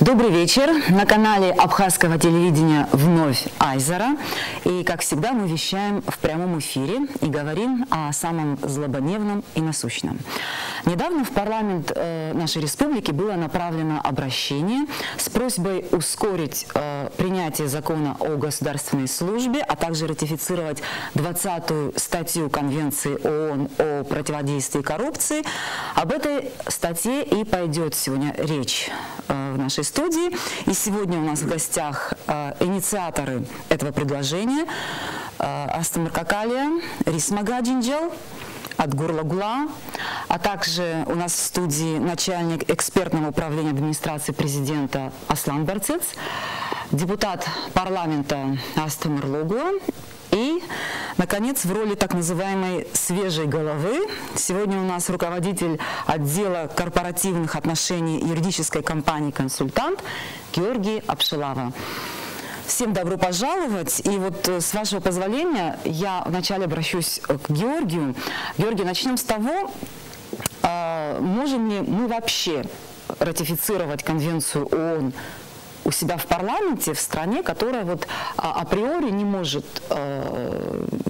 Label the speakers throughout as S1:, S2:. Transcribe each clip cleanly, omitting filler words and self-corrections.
S1: Добрый вечер. На канале Абхазского телевидения вновь Айзара. И, как всегда, мы вещаем в прямом эфире и говорим о самом злободневном и насущном. Недавно в парламент нашей республики было направлено обращение с просьбой ускорить принятие закона о государственной службе, а также ратифицировать 20-ю статью Конвенции ООН о противодействии коррупции. Об этой статье и пойдет сегодня речь в нашей студии. И сегодня у нас в гостях инициаторы этого предложения: Астамыр Какалия, Рисмага Джинджал, Адгурлагула, а также у нас в студии начальник экспертного управления администрации президента Аслан Барцец, депутат парламента Астамыр Логула и, наконец, в роли так называемой свежей головы сегодня у нас руководитель отдела корпоративных отношений юридической компании «Консультант» Георгий Апшилава. Всем добро пожаловать. И вот, с вашего позволения, я вначале обращусь к Георгию. Георгий, начнем с того, можем ли мы вообще ратифицировать Конвенцию ООН у себя в парламенте, в стране, которая вот априори не может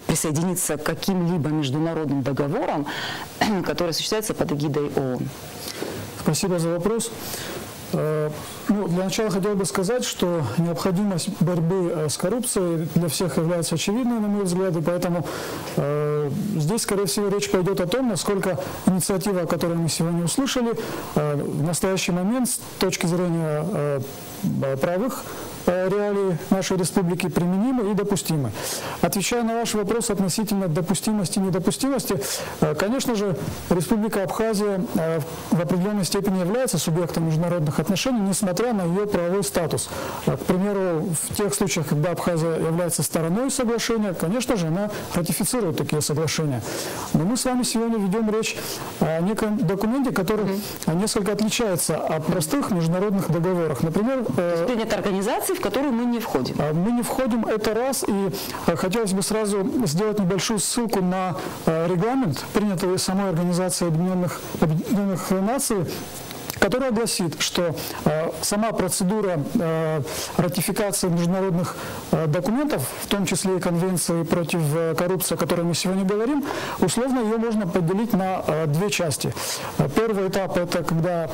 S1: присоединиться к каким-либо международным договорам, которые осуществляются под эгидой ООН?
S2: Спасибо за вопрос. Для начала хотел бы сказать, что необходимость борьбы с коррупцией для всех является очевидной, на мой взгляд, и поэтому здесь, скорее всего, речь пойдет о том, насколько инициатива, которую мы сегодня услышали, в настоящий момент с точки зрения правовых реалий нашей республики применимы и допустимы. Отвечая на ваш вопрос относительно допустимости и недопустимости, конечно же, Республика Абхазия в определенной степени является субъектом международных отношений, несмотря на ее правовой статус. К примеру, в тех случаях, когда Абхазия является стороной соглашения, конечно же, она ратифицирует такие соглашения. Но мы с вами сегодня ведем речь о неком документе, который несколько отличается от простых международных договоров. Например,
S1: принята организация, в которую мы не входим.
S2: Мы не входим, это раз, и хотелось бы сразу сделать небольшую ссылку на регламент, принятый самой Организацией Объединенных Наций, которая гласит, что сама процедура ратификации международных документов, в том числе и Конвенции против коррупции, о которой мы сегодня говорим, условно ее можно поделить на две части. Первый этап – это когда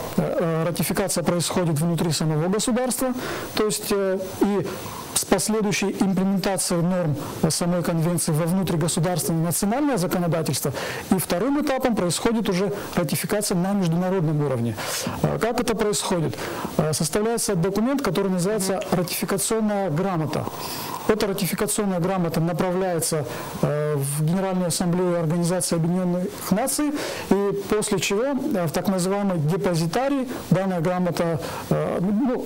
S2: ратификация происходит внутри самого государства, то есть и с последующей имплементацией норм самой конвенции во внутригосударственное национальное законодательство. И вторым этапом происходит уже ратификация на международном уровне. Как это происходит? Составляется документ, который называется ратификационная грамота. Эта ратификационная грамота направляется в Генеральную ассамблею Организации Объединенных Наций, и после чего в так называемой депозитарии данная грамота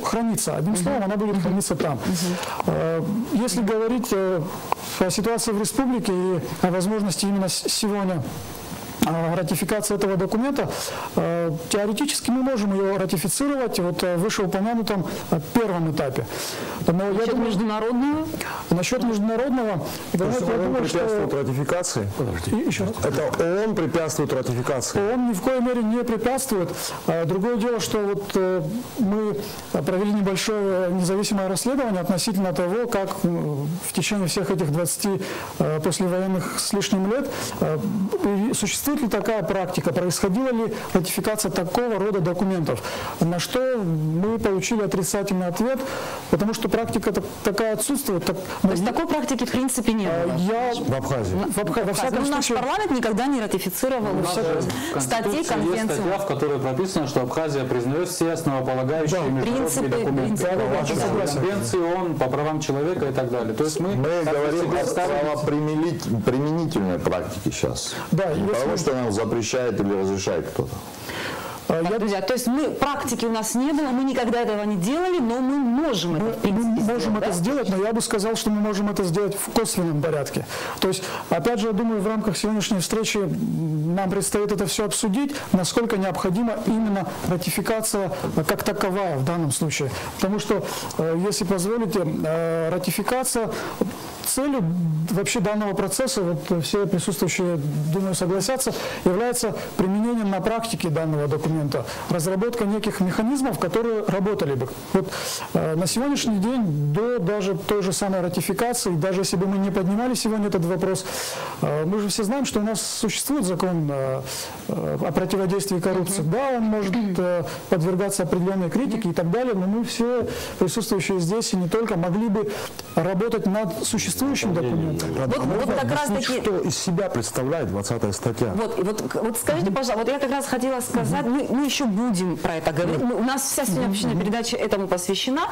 S2: хранится. Одним словом, она будет храниться там. Если говорить о ситуации в республике и о возможности именно сегодня ратификация этого документа, теоретически мы можем ее ратифицировать вот в вышеупомянутом первом этапе. Но
S1: насчет международного?
S2: Насчет международного...
S3: ООН препятствует ратификации?
S2: Еще раз.
S3: Это ООН препятствует ратификации?
S2: ООН ни в коей мере не препятствует. Другое дело, что вот мы провели небольшое независимое расследование относительно того, как в течение всех этих 20 послевоенных с лишним лет существует ли такая практика, происходила ли ратификация такого рода документов, на что мы получили отрицательный ответ, потому что практика такая отсутствует.
S1: То есть такой практики в принципе не было?
S3: В Абхазии.
S2: Во всяком случае,
S1: наш парламент никогда не ратифицировал статьи Конвенции.
S4: Есть статья, в которой прописано, что Абхазия признает все основополагающие международные документы. Конвенции ООН по правам человека и так далее. То есть мы
S3: говорим о правоприменительной практике сейчас.
S2: Да,
S3: потому что она запрещает или разрешает кто-то.
S1: Друзья, то есть практики у нас не было, мы никогда этого не делали, но мы можем это, в принципе,
S2: сделать, но я бы сказал, что мы можем это сделать в косвенном порядке. То есть, опять же, я думаю, в рамках сегодняшней встречи нам предстоит это все обсудить, насколько необходима именно ратификация как таковая в данном случае. Потому что, если позволите, ратификация целью вообще данного процесса, вот все присутствующие, думаю, согласятся, является применение на практике данного документа, разработка неких механизмов, которые работали бы. Вот на сегодняшний день, до даже той же самой ратификации, даже если бы мы не поднимали сегодня этот вопрос, мы же все знаем, что у нас существует закон о противодействии коррупции. Да, он может подвергаться определенной критике и так далее, но мы все присутствующие здесь и не только могли бы работать над существующим документом.
S5: Вот как раз таки... Что из себя представляет 20-я статья?
S1: Вот скажите, пожалуйста, вот я как раз хотела сказать, мы еще будем про это говорить. У нас вся сегодняшняя передача этому посвящена.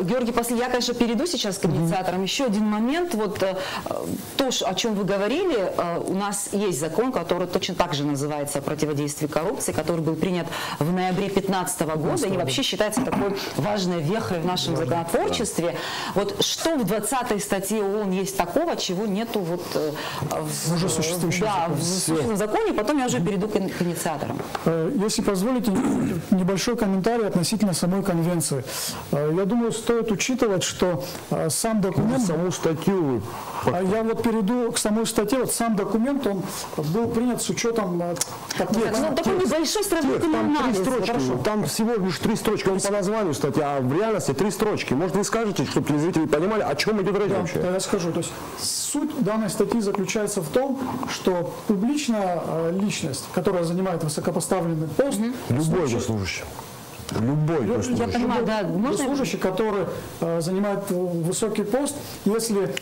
S1: Георгий, я, конечно, перейду сейчас к инициаторам. Еще один момент, вот то, о чем вы говорили, у нас есть закон, который точно так же называется «О противодействии коррупции», который был принят в ноябре 2015 года и вообще считается такой важной вехой в нашем законотворчестве. Вот что в 20-й статье ООН есть такого, чего нету вот в уже существующем законе, потом я уже перейду к инициаторам.
S2: Если позволите, небольшой комментарий относительно самой конвенции. Я думаю, стоит учитывать, что сам документ...
S5: Саму статью...
S2: Я вот перейду к самой статье. Вот сам документ, он был принят с учетом...
S1: такой небольшой сравнительный анализ.
S5: Там всего лишь 3 строчки. Он по названию статья, а в реальности 3 строчки. Может, вы скажете, чтобы телезрители понимали, о чем идет речь вообще?
S2: Я скажу. То есть суть данной статьи заключается в том, что публичная личность, которая занимает высокопоставленный пост...
S5: Любой госслужащий. Любой
S2: госслужащий, который занимает высокий пост, если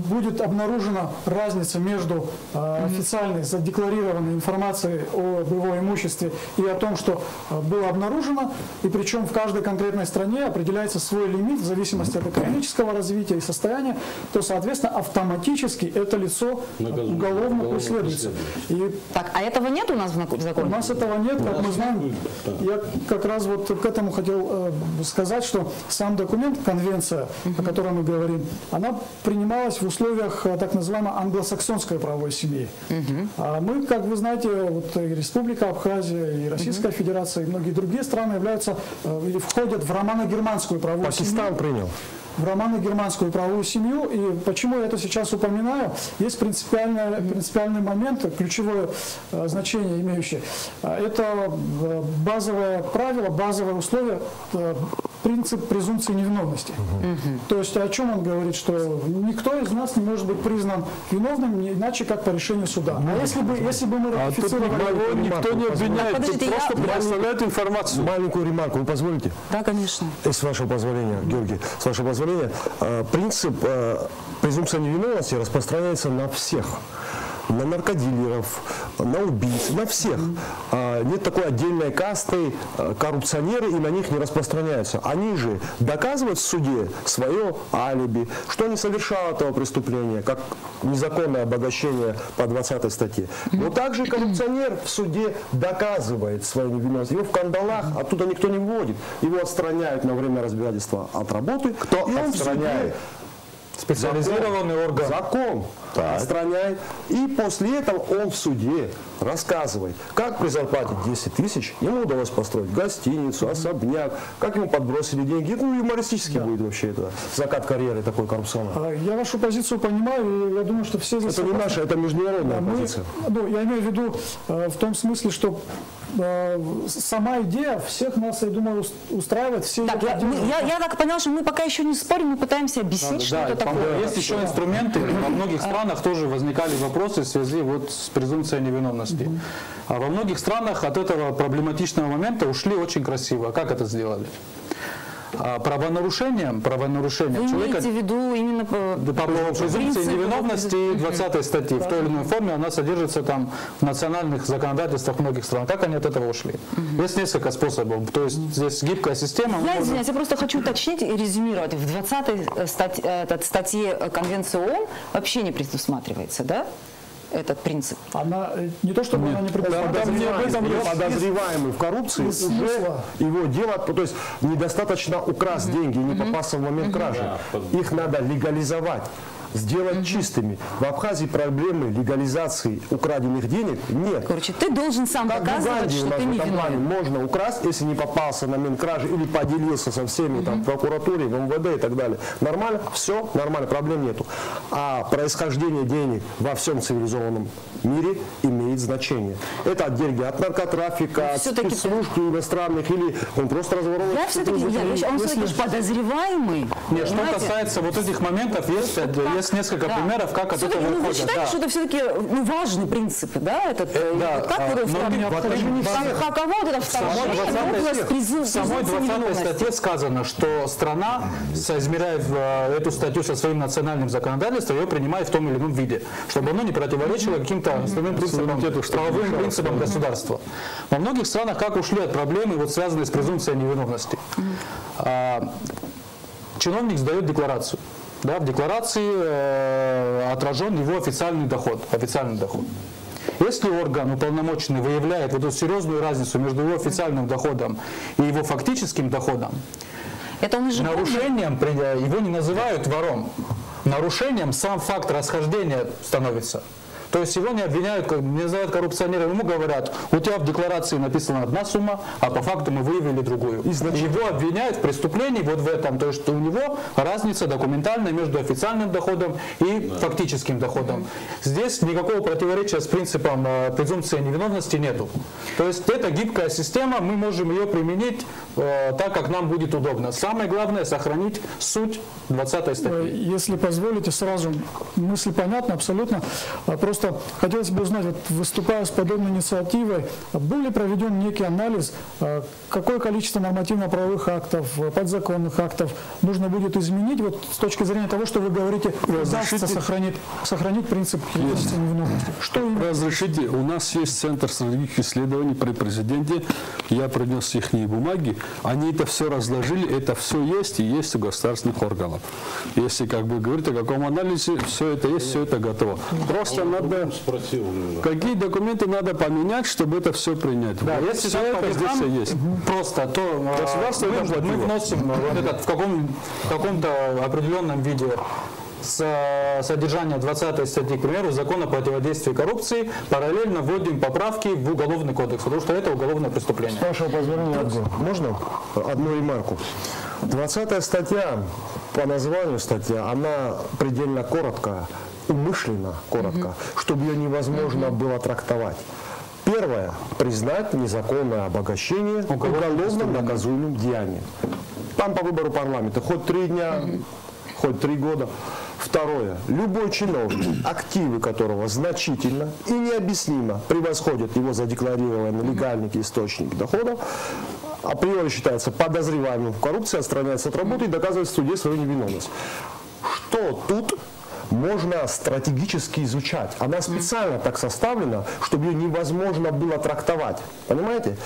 S2: будет обнаружена разница между официальной задекларированной информацией об его имуществе и о том, что было обнаружено, и причем в каждой конкретной стране определяется свой лимит в зависимости от экономического развития и состояния, то, соответственно, автоматически это лицо уголовно преследуется.
S1: Так, а этого нет у нас в законе?
S2: У нас этого нет, как мы знаем. Я как раз вот к этому хотел сказать, что сам документ, конвенция, о которой мы говорим, она принималась в условиях так называемой англосаксонской правовой семьи. А мы, как вы знаете, вот и Республика Абхазия, и Российская Федерация, и многие другие страны являются или входят в романо-германскую правовую семью.
S5: Пакистан принял.
S2: В романо-германскую правовую семью. И почему я это сейчас упоминаю? Есть принципиальный момент, ключевое значение имеющее. Это базовое правило, базовое условие, принцип презумпции невиновности. То есть о чем он говорит? Что никто из нас не может быть признан виновным иначе, как по решению суда. А если бы мы ратифицировали...
S4: Никто не обвиняет, просто предоставляет информацию.
S5: Маленькую ремарку, вы позволите?
S1: Да, конечно.
S5: С вашего позволения, Георгий, с вашего позволения. Принцип презумпции невиновности распространяется на всех. На наркодилеров, на убийц, на всех. Нет такой отдельной касты, коррупционеры, и на них не распространяются. Они же доказывают в суде свое алиби, что не совершал этого преступления, как незаконное обогащение по 20-й статье. Но также коррупционер в суде доказывает свою невиновность. Его в кандалах оттуда никто не вводит. Его отстраняют на время разбирательства от работы.
S3: Кто отстраняет?
S4: Специализированный орган.
S5: Закон отстраняет. И после этого он в суде рассказывает, как при зарплате 10 тысяч ему удалось построить гостиницу, особняк, как ему подбросили деньги. Ну, юмористически будет вообще это закат карьеры такой коррупционный.
S2: Я вашу позицию понимаю, и я думаю, что все здесь...
S5: Это не наша, это международная позиция.
S2: Я имею в виду в том смысле, что сама идея всех нас, я думаю, устраивает. Все
S1: так, я так поняла, что мы пока еще не спорим, мы пытаемся объяснить, что это такое.
S4: Есть еще инструменты. Во многих странах тоже возникали вопросы в связи вот с презумпцией невиновности. А во многих странах от этого проблематичного момента ушли очень красиво. Как это сделали? Правонарушение
S1: Вы
S4: человека...
S1: имеете в виду именно
S4: по презумпции невиновности 20 статьи. В той или иной форме она содержится там в национальных законодательствах многих стран. Как они от этого ушли? Есть несколько способов. То есть здесь гибкая система.
S1: Я просто хочу уточнить и резюмировать. В 20 статье Конвенции ООН вообще не предусматривается, да? Этот принцип.
S2: Она не то, чтобы она не предусматривает.
S5: Подозреваемый в коррупции уже его дело, то есть недостаточно украсть деньги, не попасться в момент кражи. Их надо легализовать. сделать чистыми. В Абхазии проблемы легализации украденных денег нет.
S1: Короче, ты должен сам
S5: Как в
S1: показывать,
S5: Уганде у
S1: что
S5: нас
S1: ты
S5: в
S1: не
S5: этом плане
S1: виновен.
S5: можно украсть, если не попался на Минкражи или поделился со всеми там, в прокуратуре, в МВД и так далее. Нормально? Все нормально, проблем нету. А происхождение денег во всем цивилизованном мире имеет значение. Это от деньги от наркотрафика, от спецслужб иностранных, или он просто разворовывает.
S1: Я все-таки, он все-таки подозреваемый.
S4: Нет, что касается вот этих моментов, есть несколько примеров, как от этого
S1: Вы
S4: уходят.
S1: считаете, что это все-таки важный принцип, да? Этот, как вы каково вот это
S4: В самой 20 статье сказано, что страна, соизмеряя эту статью со своим национальным законодательством, ее принимает в том или ином виде, чтобы оно не противоречило каким-то основным принципам, правовым принципам государства. Во многих странах как ушли от проблемы, вот, связанной с презумпцией невиновности. Чиновник сдает декларацию. Да, в декларации отражен его официальный доход. Если орган уполномоченный выявляет вот эту серьезную разницу между его официальным доходом и его фактическим доходом,
S1: это он
S4: нарушением его не называют вором. Нарушением сам факт расхождения становится. То есть его не обвиняют, не называют коррупционером, ему говорят, у тебя в декларации написана одна сумма, а по факту мы выявили другую. Его обвиняют в преступлении вот в этом, то есть что у него разница документальная между официальным доходом и фактическим доходом. Здесь никакого противоречия с принципом презумпции невиновности нету. То есть это гибкая система, мы можем ее применить так, как нам будет удобно. Самое главное сохранить суть 20 статьи.
S2: Если позволите, сразу мысли понятны абсолютно. Просто хотелось бы узнать, вот, выступая с подобной инициативой, был ли проведен некий анализ, какое количество нормативно-правовых актов, подзаконных актов нужно будет изменить, вот, с точки зрения того, что вы говорите, удастся сохранить принцип невиновности. Что
S6: Разрешите, у нас есть Центр стратегических исследований при президенте, я принес их бумаги, они это все разложили, это все есть и есть у государственных органов. Если как бы говорить о каком анализе, все это есть, все это готово. Просто надо, какие документы надо поменять, чтобы это все принять.
S4: Да,
S6: вот
S4: если
S6: все это здесь и есть.
S4: Просто, то мы вносим вот этот в каком-то определенном виде содержание 20 статьи, к примеру, закона о противодействии коррупции, параллельно вводим поправки в Уголовный кодекс, потому что это уголовное преступление.
S5: С вашего позволения, можно одну ремарку? 20 статья, по названию статья, она предельно короткая, умышленно коротко, чтобы ее невозможно было трактовать. Первое – признать незаконное обогащение уголовным наказуемым деянием. Там по выбору парламента хоть 3 дня, хоть 3 года. Второе. Любой чиновник, активы которого значительно и необъяснимо превосходят его задекларированные легальные источники доходов, априори считается подозреваемым в коррупции, отстраняется от работы и доказывает в суде свою невиновность. Что тут можно стратегически изучать? Она специально так составлена, чтобы ее невозможно было трактовать. Понимаете?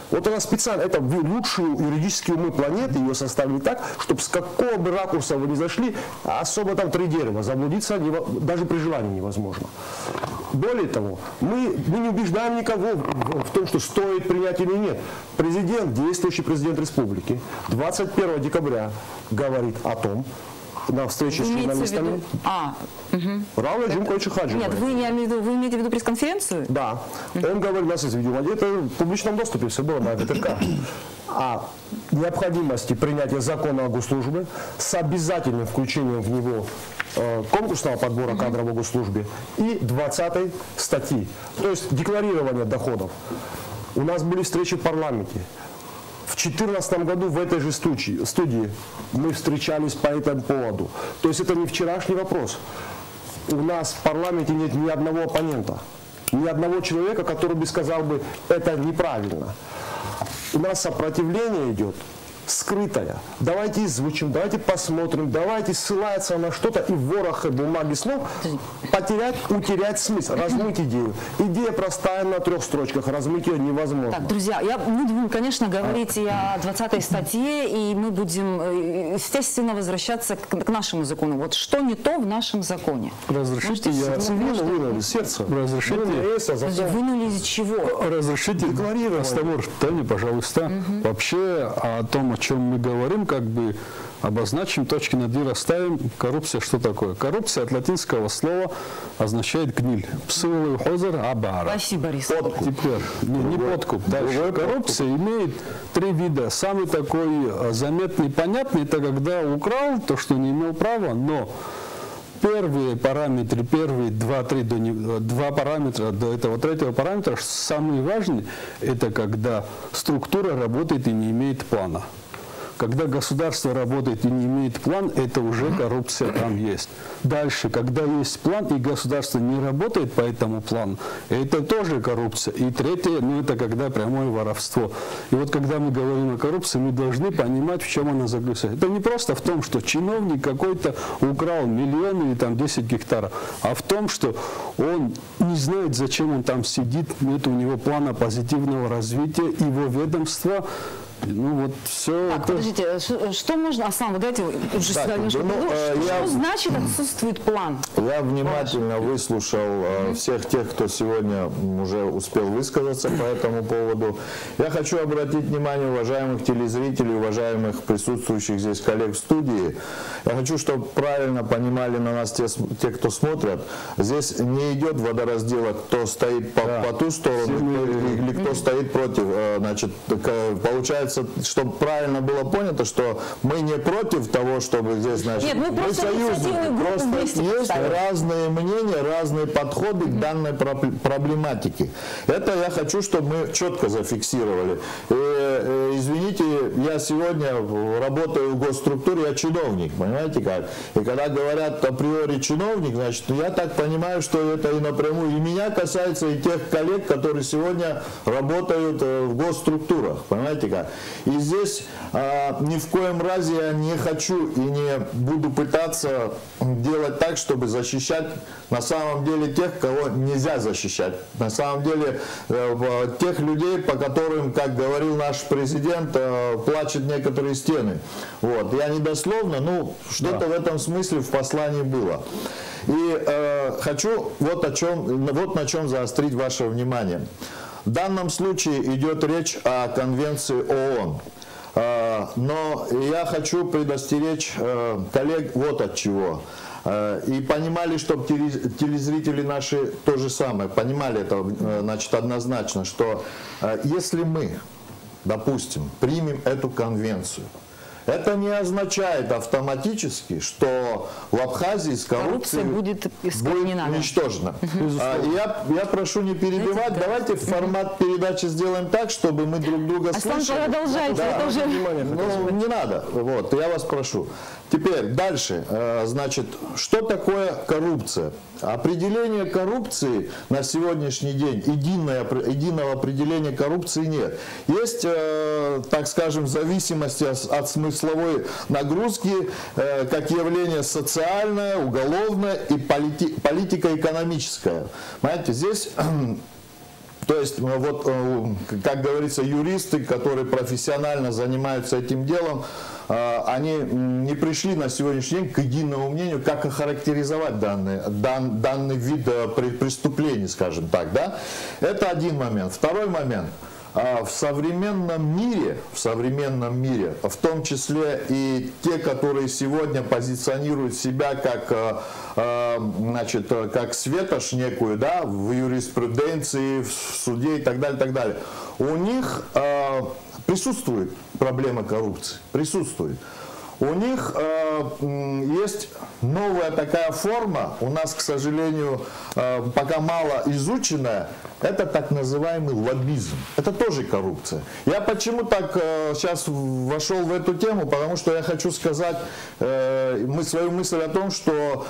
S5: Вот она специально, это лучшие юридические умы планеты ее составили так, чтобы с какого бы ракурса вы ни зашли, особо там 3 дерева, заблудиться даже при желании невозможно. Более того, мы не убеждаем никого в том, что стоит принять или нет. Президент, действующий президент республики, 21 декабря говорит о том, на встрече с журналистами. Рауля Джимковича Хаджи.
S1: Нет, вы имеете в виду пресс-конференцию?
S5: Да. Он говорит, у нас есть видео, это в публичном доступе все было на ВТРК. О необходимости принятия закона о госслужбе с обязательным включением в него конкурсного подбора кадров о госслужбе и 20 статьи. То есть декларирование доходов. У нас были встречи в парламенте. В 2014 году в этой же студии мы встречались по этому поводу. То есть это не вчерашний вопрос. У нас в парламенте нет ни одного оппонента, ни одного человека, который бы сказал бы, это неправильно. У нас сопротивление идет скрытое. Давайте изучим, давайте посмотрим, давайте ссылаться на что-то и в ворохе бумаги слов утерять смысл, размыть идею. Идея простая на 3 строчках, размыть ее невозможно.
S1: Так, друзья, мы будем, конечно, говорить и о 20 статье, и мы будем, естественно, возвращаться к нашему закону. Вот что не то в нашем законе?
S6: Разрешите, я
S5: вынули сердце.
S1: Вынули из чего?
S6: Разрешите разговор, Таня, пожалуйста. Вообще о том, о чем мы говорим, как бы обозначим, точки над «и» расставим. Коррупция что такое? Коррупция от латинского слова означает гниль. Псылый хозер абара.
S1: Спасибо, Борис.
S6: Теперь, не подкуп. Дальше. Коррупция имеет 3 вида. Самый такой заметный и понятный, это когда украл то, что не имел права, но первые параметры, первые 2 параметра до этого 3-го параметра, самый важный, это когда структура работает и не имеет плана. Когда государство работает и не имеет план, это уже коррупция там есть. Дальше, когда есть план и государство не работает по этому плану, это тоже коррупция. И третье, это когда прямое воровство. И вот когда мы говорим о коррупции, мы должны понимать, в чем она заключается. Это не просто в том, что чиновник какой-то украл миллион или там 10 гектаров, а в том, что он не знает, зачем он там сидит, нет у него плана позитивного развития, его ведомства. Вот все
S1: Так,
S6: это...
S1: подождите, что можно, Аслан, вот дайте уже сюда немножко что значит отсутствует план?
S3: Я внимательно выслушал всех тех, кто сегодня уже успел высказаться по этому поводу. Я хочу обратить внимание уважаемых телезрителей, уважаемых присутствующих здесь коллег в студии. Я хочу, чтобы правильно понимали на нас те, кто смотрят. Здесь не идет водораздела, кто стоит по ту сторону или кто стоит против. Значит, получается, чтобы правильно было понято, что мы не против того, чтобы здесь, значит,
S1: нет, мы
S3: союзники. Просто есть разные мнения, разные подходы к данной проблематике. Это я хочу, чтобы мы четко зафиксировали. И, извините, я сегодня работаю в госструктуре, я чиновник, понимаете как? И когда говорят априори чиновник, значит, я так понимаю, что это и напрямую и меня касается, и тех коллег, которые сегодня работают в госструктурах, понимаете как? И здесь ни в коем разе я не хочу и не буду пытаться делать так, чтобы защищать на самом деле тех, кого нельзя защищать. На самом деле тех людей, по которым, как говорил наш президент, плачут некоторые стены. Вот. Я не дословно, что-то в этом смысле в послании было. И хочу вот на чем заострить ваше внимание. В данном случае идет речь о конвенции ООН. Но я хочу предостеречь коллег вот от чего. И понимали, чтобы телезрители наши то же самое, понимали это, значит, однозначно, что если мы, допустим, примем эту конвенцию, это не означает автоматически, что в Абхазии с коррупцией будет уничтожена. Я прошу не перебивать. Давайте формат передачи сделаем так, чтобы мы друг друга слышали.
S1: Продолжайте.
S3: Не надо. Вот, я вас прошу. Теперь дальше. Значит, что такое коррупция? Определение коррупции на сегодняшний день, единого определения коррупции нет. Есть, так скажем, в зависимости от смысловой нагрузки, как явление социальное, уголовное и политико-экономическое. Понимаете, здесь... То есть, вот, как говорится, юристы, которые профессионально занимаются этим делом, они не пришли на сегодняшний день к единому мнению, как охарактеризовать данный вид преступлений, скажем так. Да? Это один момент. Второй момент. В современном мире, в том числе и те, которые сегодня позиционируют себя как, значит, как светоч некую, да, в юриспруденции, в суде и так далее, у них присутствует проблема коррупции, присутствует. У них есть новая такая форма, у нас, к сожалению, пока мало изученная, это так называемый лоббизм. Это тоже коррупция. Я почему так сейчас вошел в эту тему, потому что я хочу сказать свою мысль о том, что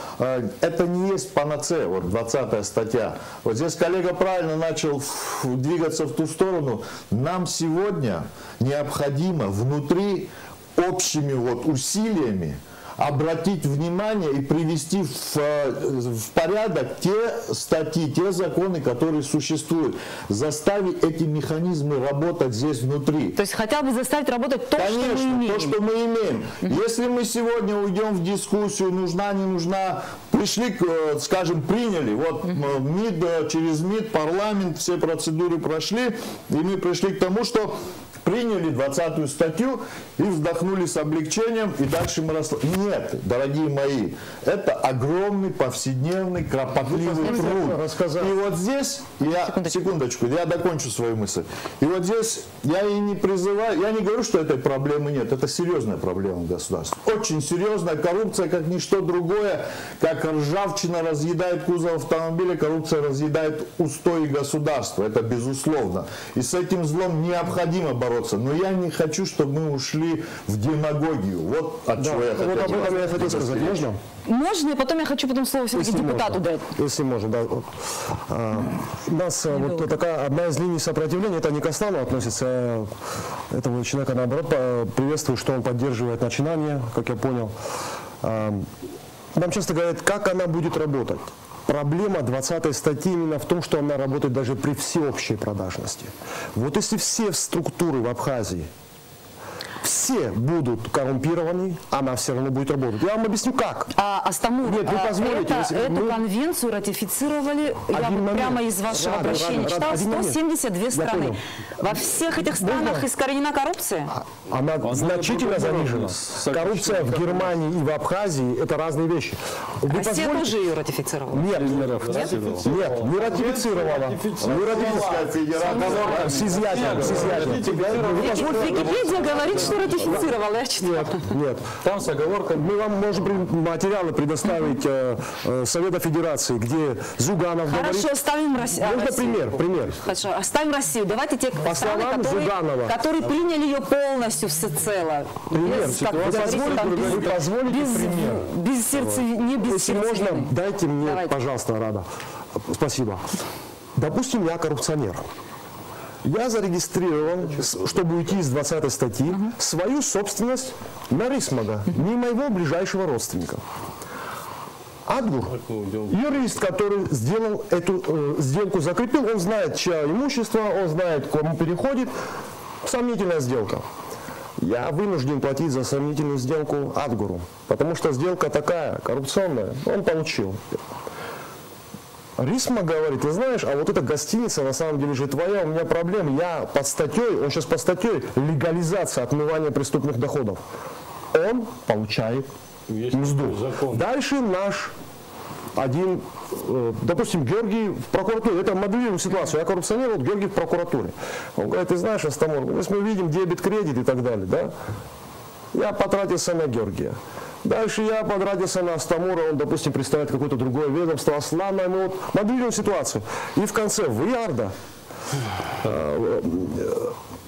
S3: это не есть панацея, вот 20-я статья. Вот здесь коллега правильно начал двигаться в ту сторону. Нам сегодня необходимо внутри общими вот усилиями обратить внимание и привести в порядок те статьи, те законы, которые существуют. Заставить эти механизмы работать здесь внутри.
S1: То есть хотя бы заставить работать то,
S3: конечно,
S1: что мы имеем.
S3: То, что мы имеем. Если мы сегодня уйдем в дискуссию, нужна, не нужна, пришли, скажем, приняли, вот МИД, через МИД, парламент, все процедуры прошли, и мы пришли к тому, что приняли 20-ю статью и вздохнули с облегчением, и дальше мы Нет, дорогие мои, это огромный повседневный кропотливый труд. И вот здесь, секундочку, я докончу свою мысль. И вот здесь я и не призываю, я не говорю, что этой проблемы нет, это серьезная проблема в государстве. Очень серьезная коррупция, как ничто другое, как ржавчина разъедает кузов автомобиля, коррупция разъедает устои государства, это безусловно. И с этим злом необходимо бороться. Но я не хочу, чтобы мы ушли в демагогию. Вот от чего я хотел.
S5: Вот об этом я хотел сказать. Можно?
S1: Можно, и потом я хочу слово все-таки депутату дать.
S5: Если можно, да. У нас вот такая одна из линий сопротивления, это не к Аслану относится, этого человека, наоборот, приветствую, что он поддерживает начинание, как я понял. Нам часто говорят, как она будет работать. Проблема 20-й статьи именно в том, что она работает даже при всеобщей продажности. Вот если все структуры в Абхазии, все будут коррумпированы, она все равно будет работать. Я вам объясню как.
S1: Астамур,
S5: нет, вы позволите,
S1: эту конвенцию ратифицировали, я вот прямо из вашего обращения читал, 172 страны. Во всех этих странах искоренена коррупция?
S5: Она значительно занижена. Коррупция в Германии и в Абхазии – это разные вещи.
S1: Россия тоже ее ратифицировала?
S5: Нет, не ратифицировала. С изъятием.
S1: Википедия говорит, что ратифицировала, я читала.
S5: Нет. Там с оговоркой. Мы вам можем материалы предоставить Совета Федерации, где Зюганов говорит.
S1: Хорошо, оставим Россию.
S5: Можно пример?
S1: Хорошо, оставим Россию. Давайте те страны, которые приняли ее полностью всецело.
S5: Пример. Вы позволите пример?
S1: Без сердца, не без
S5: Если можно, дайте мне, пожалуйста, Рада. Спасибо. Допустим, я коррупционер. Я зарегистрировал, чтобы уйти из 20-й статьи, свою собственность на Рисмага, не моего ближайшего родственника. Адгур, юрист, который сделал эту сделку, закрепил, он знает, чье имущество, он знает, к кому переходит. Сомнительная сделка. Я вынужден платить за сомнительную сделку Адгуру, потому что сделка такая, коррупционная, он получил. Рисма говорит, ты знаешь, а вот эта гостиница на самом деле же твоя, у меня проблемы, я под статьей, он сейчас под статьей легализация отмывания преступных доходов. Он получает мзду. Дальше наш один, допустим, Георгий в прокуратуре, это моделируем ситуацию, я коррупционер, вот Георгий в прокуратуре. Он говорит, ты знаешь, Астамур, если мы видим дебет, кредит и так далее, да, я потратился на Георгия. Дальше я потратился на Астамура, он, допустим, представляет какое-то другое ведомство, Аслана, мы вот моделируем ситуацию. И в конце вы, Арда,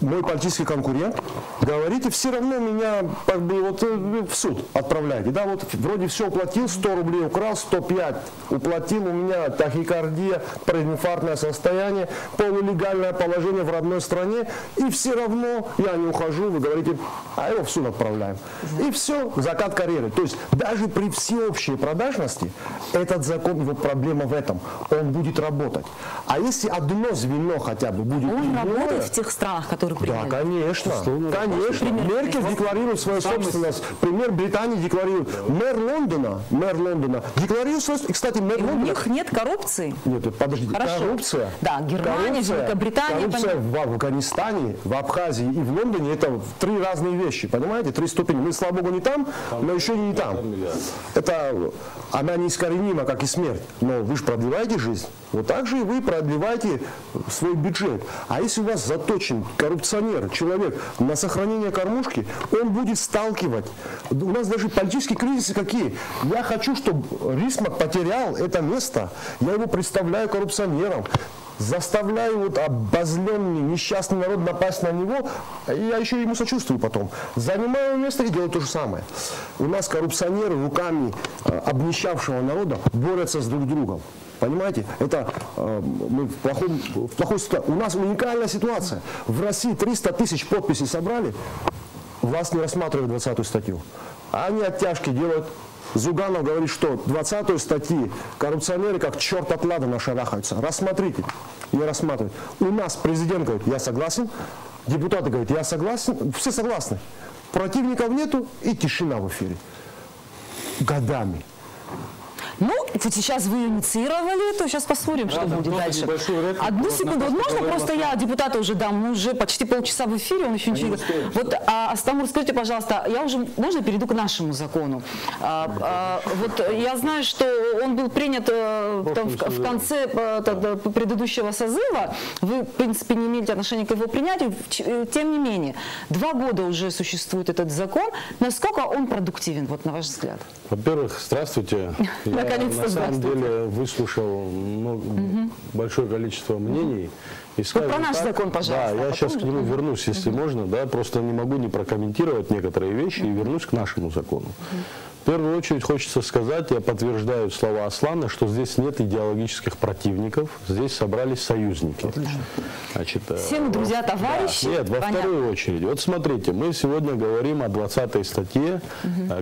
S5: мой политический конкурент, говорите, все равно меня как бы вот в суд отправляете. Да, вот вроде все уплатил, 100 рублей украл, 105 уплатил, у меня тахикардия, прединфарктное состояние, полулегальное положение в родной стране, и все равно я не ухожу, вы говорите, а его в суд отправляем. И все, закат карьеры. То есть даже при всеобщей продажности этот закон, его проблема в этом, он будет работать. А если одно звено хотя бы будет...
S1: Он работает в тех странах, которые приняли?
S5: Да, конечно. Конечно. Меркель декларирует свою собственность. Пример Британии декларирует. Мэр Лондона декларирует свою... И, кстати, мэр Лондона...
S1: У них нет коррупции?
S5: Нет, подождите.
S1: Хорошо.
S5: Коррупция.
S1: Да, Германия, Великобритания...
S5: Коррупция в Афганистане, в Абхазии и в Лондоне — это три разные вещи. Понимаете? Три ступени. Мы, слава богу, не там, но еще не там. Это... Она неискоренима, как и смерть. Но вы же продлеваете жизнь. Вот так же и вы продлеваете свой бюджет. А если у вас заточен коррупционер, человек на сохранение кормушки, он будет сталкивать. У нас даже политические кризисы какие. Я хочу, чтобы Рисмаг потерял это место. Я его представляю коррупционером. Заставляю вот обозленный, несчастный народ напасть на него, и я еще ему сочувствую потом. Занимаю место и делаю то же самое. У нас коррупционеры руками обнищавшего народа борются с друг другом. Понимаете? Это мы в плохой ситуации. У нас уникальная ситуация. В России 300 тысяч подписей собрали, власть не рассматривает 20-ю статью. А они оттяжки делают. Зюганов говорит, что 20-ю статьи коррупционеры как черт от ладана шарахаются. Рассмотрите. Не рассматривают. У нас президент говорит, я согласен. Депутаты говорят, я согласен. Все согласны. Противников нету и тишина в эфире. Годами.
S1: Ну, вот сейчас вы инициировали, то сейчас посмотрим, что будет дальше. Одну секунду, вот можно просто я депутату уже дам, мы уже почти полчаса в эфире, он еще ничего не говорит. Вот, Астамур, скажите, пожалуйста, я уже, можно перейду к нашему закону? Вот я знаю, что он был принят там, в конце предыдущего созыва, вы, в принципе, не имеете отношения к его принятию, тем не менее, 2 года уже существует этот закон, насколько он продуктивен, вот на ваш взгляд?
S7: Во-первых, здравствуйте. Я на самом деле выслушал большое количество мнений. И
S1: вот про наш закон, пожалуйста.
S7: Да, я сейчас к нему вернусь, если можно, да, просто не могу не прокомментировать некоторые вещи и вернусь к нашему закону. В первую очередь хочется сказать, я подтверждаю слова Аслана, что здесь нет идеологических противников, здесь собрались союзники. Значит,
S1: все мы друзья, товарищи.
S7: Да, нет, во вторую очередь. Вот смотрите, мы сегодня говорим о 20-й статье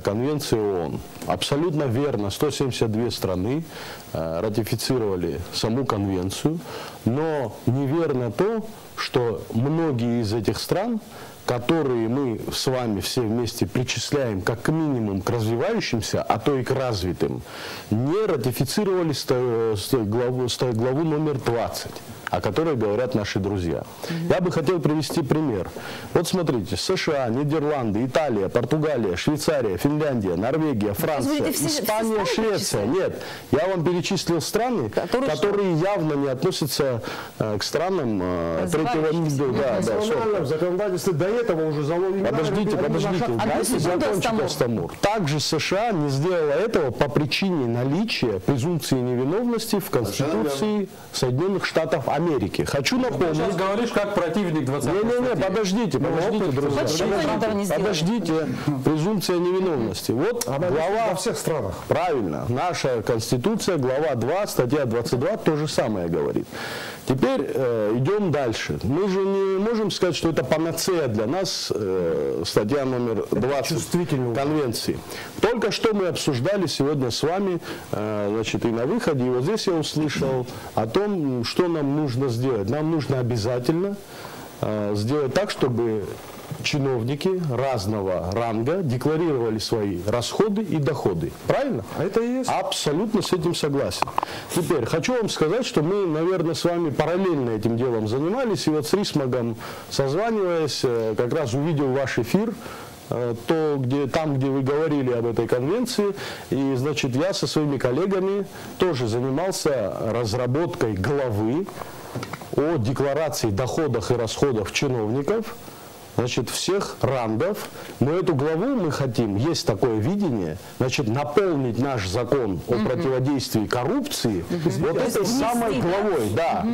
S7: Конвенции ООН. Абсолютно верно, 172 страны ратифицировали саму конвенцию, но неверно то, что многие из этих стран, которые мы с вами все вместе причисляем как минимум к развивающимся, а то и к развитым, не ратифицировали главу номер 20, о которой говорят наши друзья. Я бы хотел привести пример. Вот смотрите, США, Нидерланды, Италия, Португалия, Швейцария, Финляндия, Норвегия, Франция, Испания, Швеция. Нет, я вам перечислил страны, которые явно не относятся к странам третьего мира.
S5: В законодательстве до этого уже заложено.
S7: Подождите, дайте закончить, Астамур. Также США не сделала этого по причине наличия презумпции невиновности в Конституции Соединенных Штатов Америки. Хочу напомнить.
S4: Сейчас говоришь как противник 20-й
S7: статьи. Подождите, друзья. Подождите. Презумпция невиновности. Вот глава
S5: во всех странах.
S7: Правильно. Наша Конституция, глава 2, статья 22 то же самое говорит. Теперь идем дальше. Мы же не можем сказать, что это панацея для нас, статья номер 20 Конвенции. Только что мы обсуждали сегодня с вами, значит, и на выходе, и вот здесь я услышал о том, что нам нужно сделать. Нам нужно обязательно сделать так, чтобы чиновники разного ранга декларировали свои расходы и доходы. Правильно?
S5: А это и есть.
S7: Абсолютно с этим согласен. Теперь хочу вам сказать, что мы, наверное, с вами параллельно этим делом занимались. И вот с Рисмагом созваниваясь, как раз увидел ваш эфир, там, где вы говорили об этой конвенции. И, значит, я со своими коллегами тоже занимался разработкой главы о декларации доходов и расходов чиновников, значит, всех рангов. Но эту главу мы хотим, есть такое видение, значит, наполнить наш закон о противодействии коррупции вот этой самой главой. Да.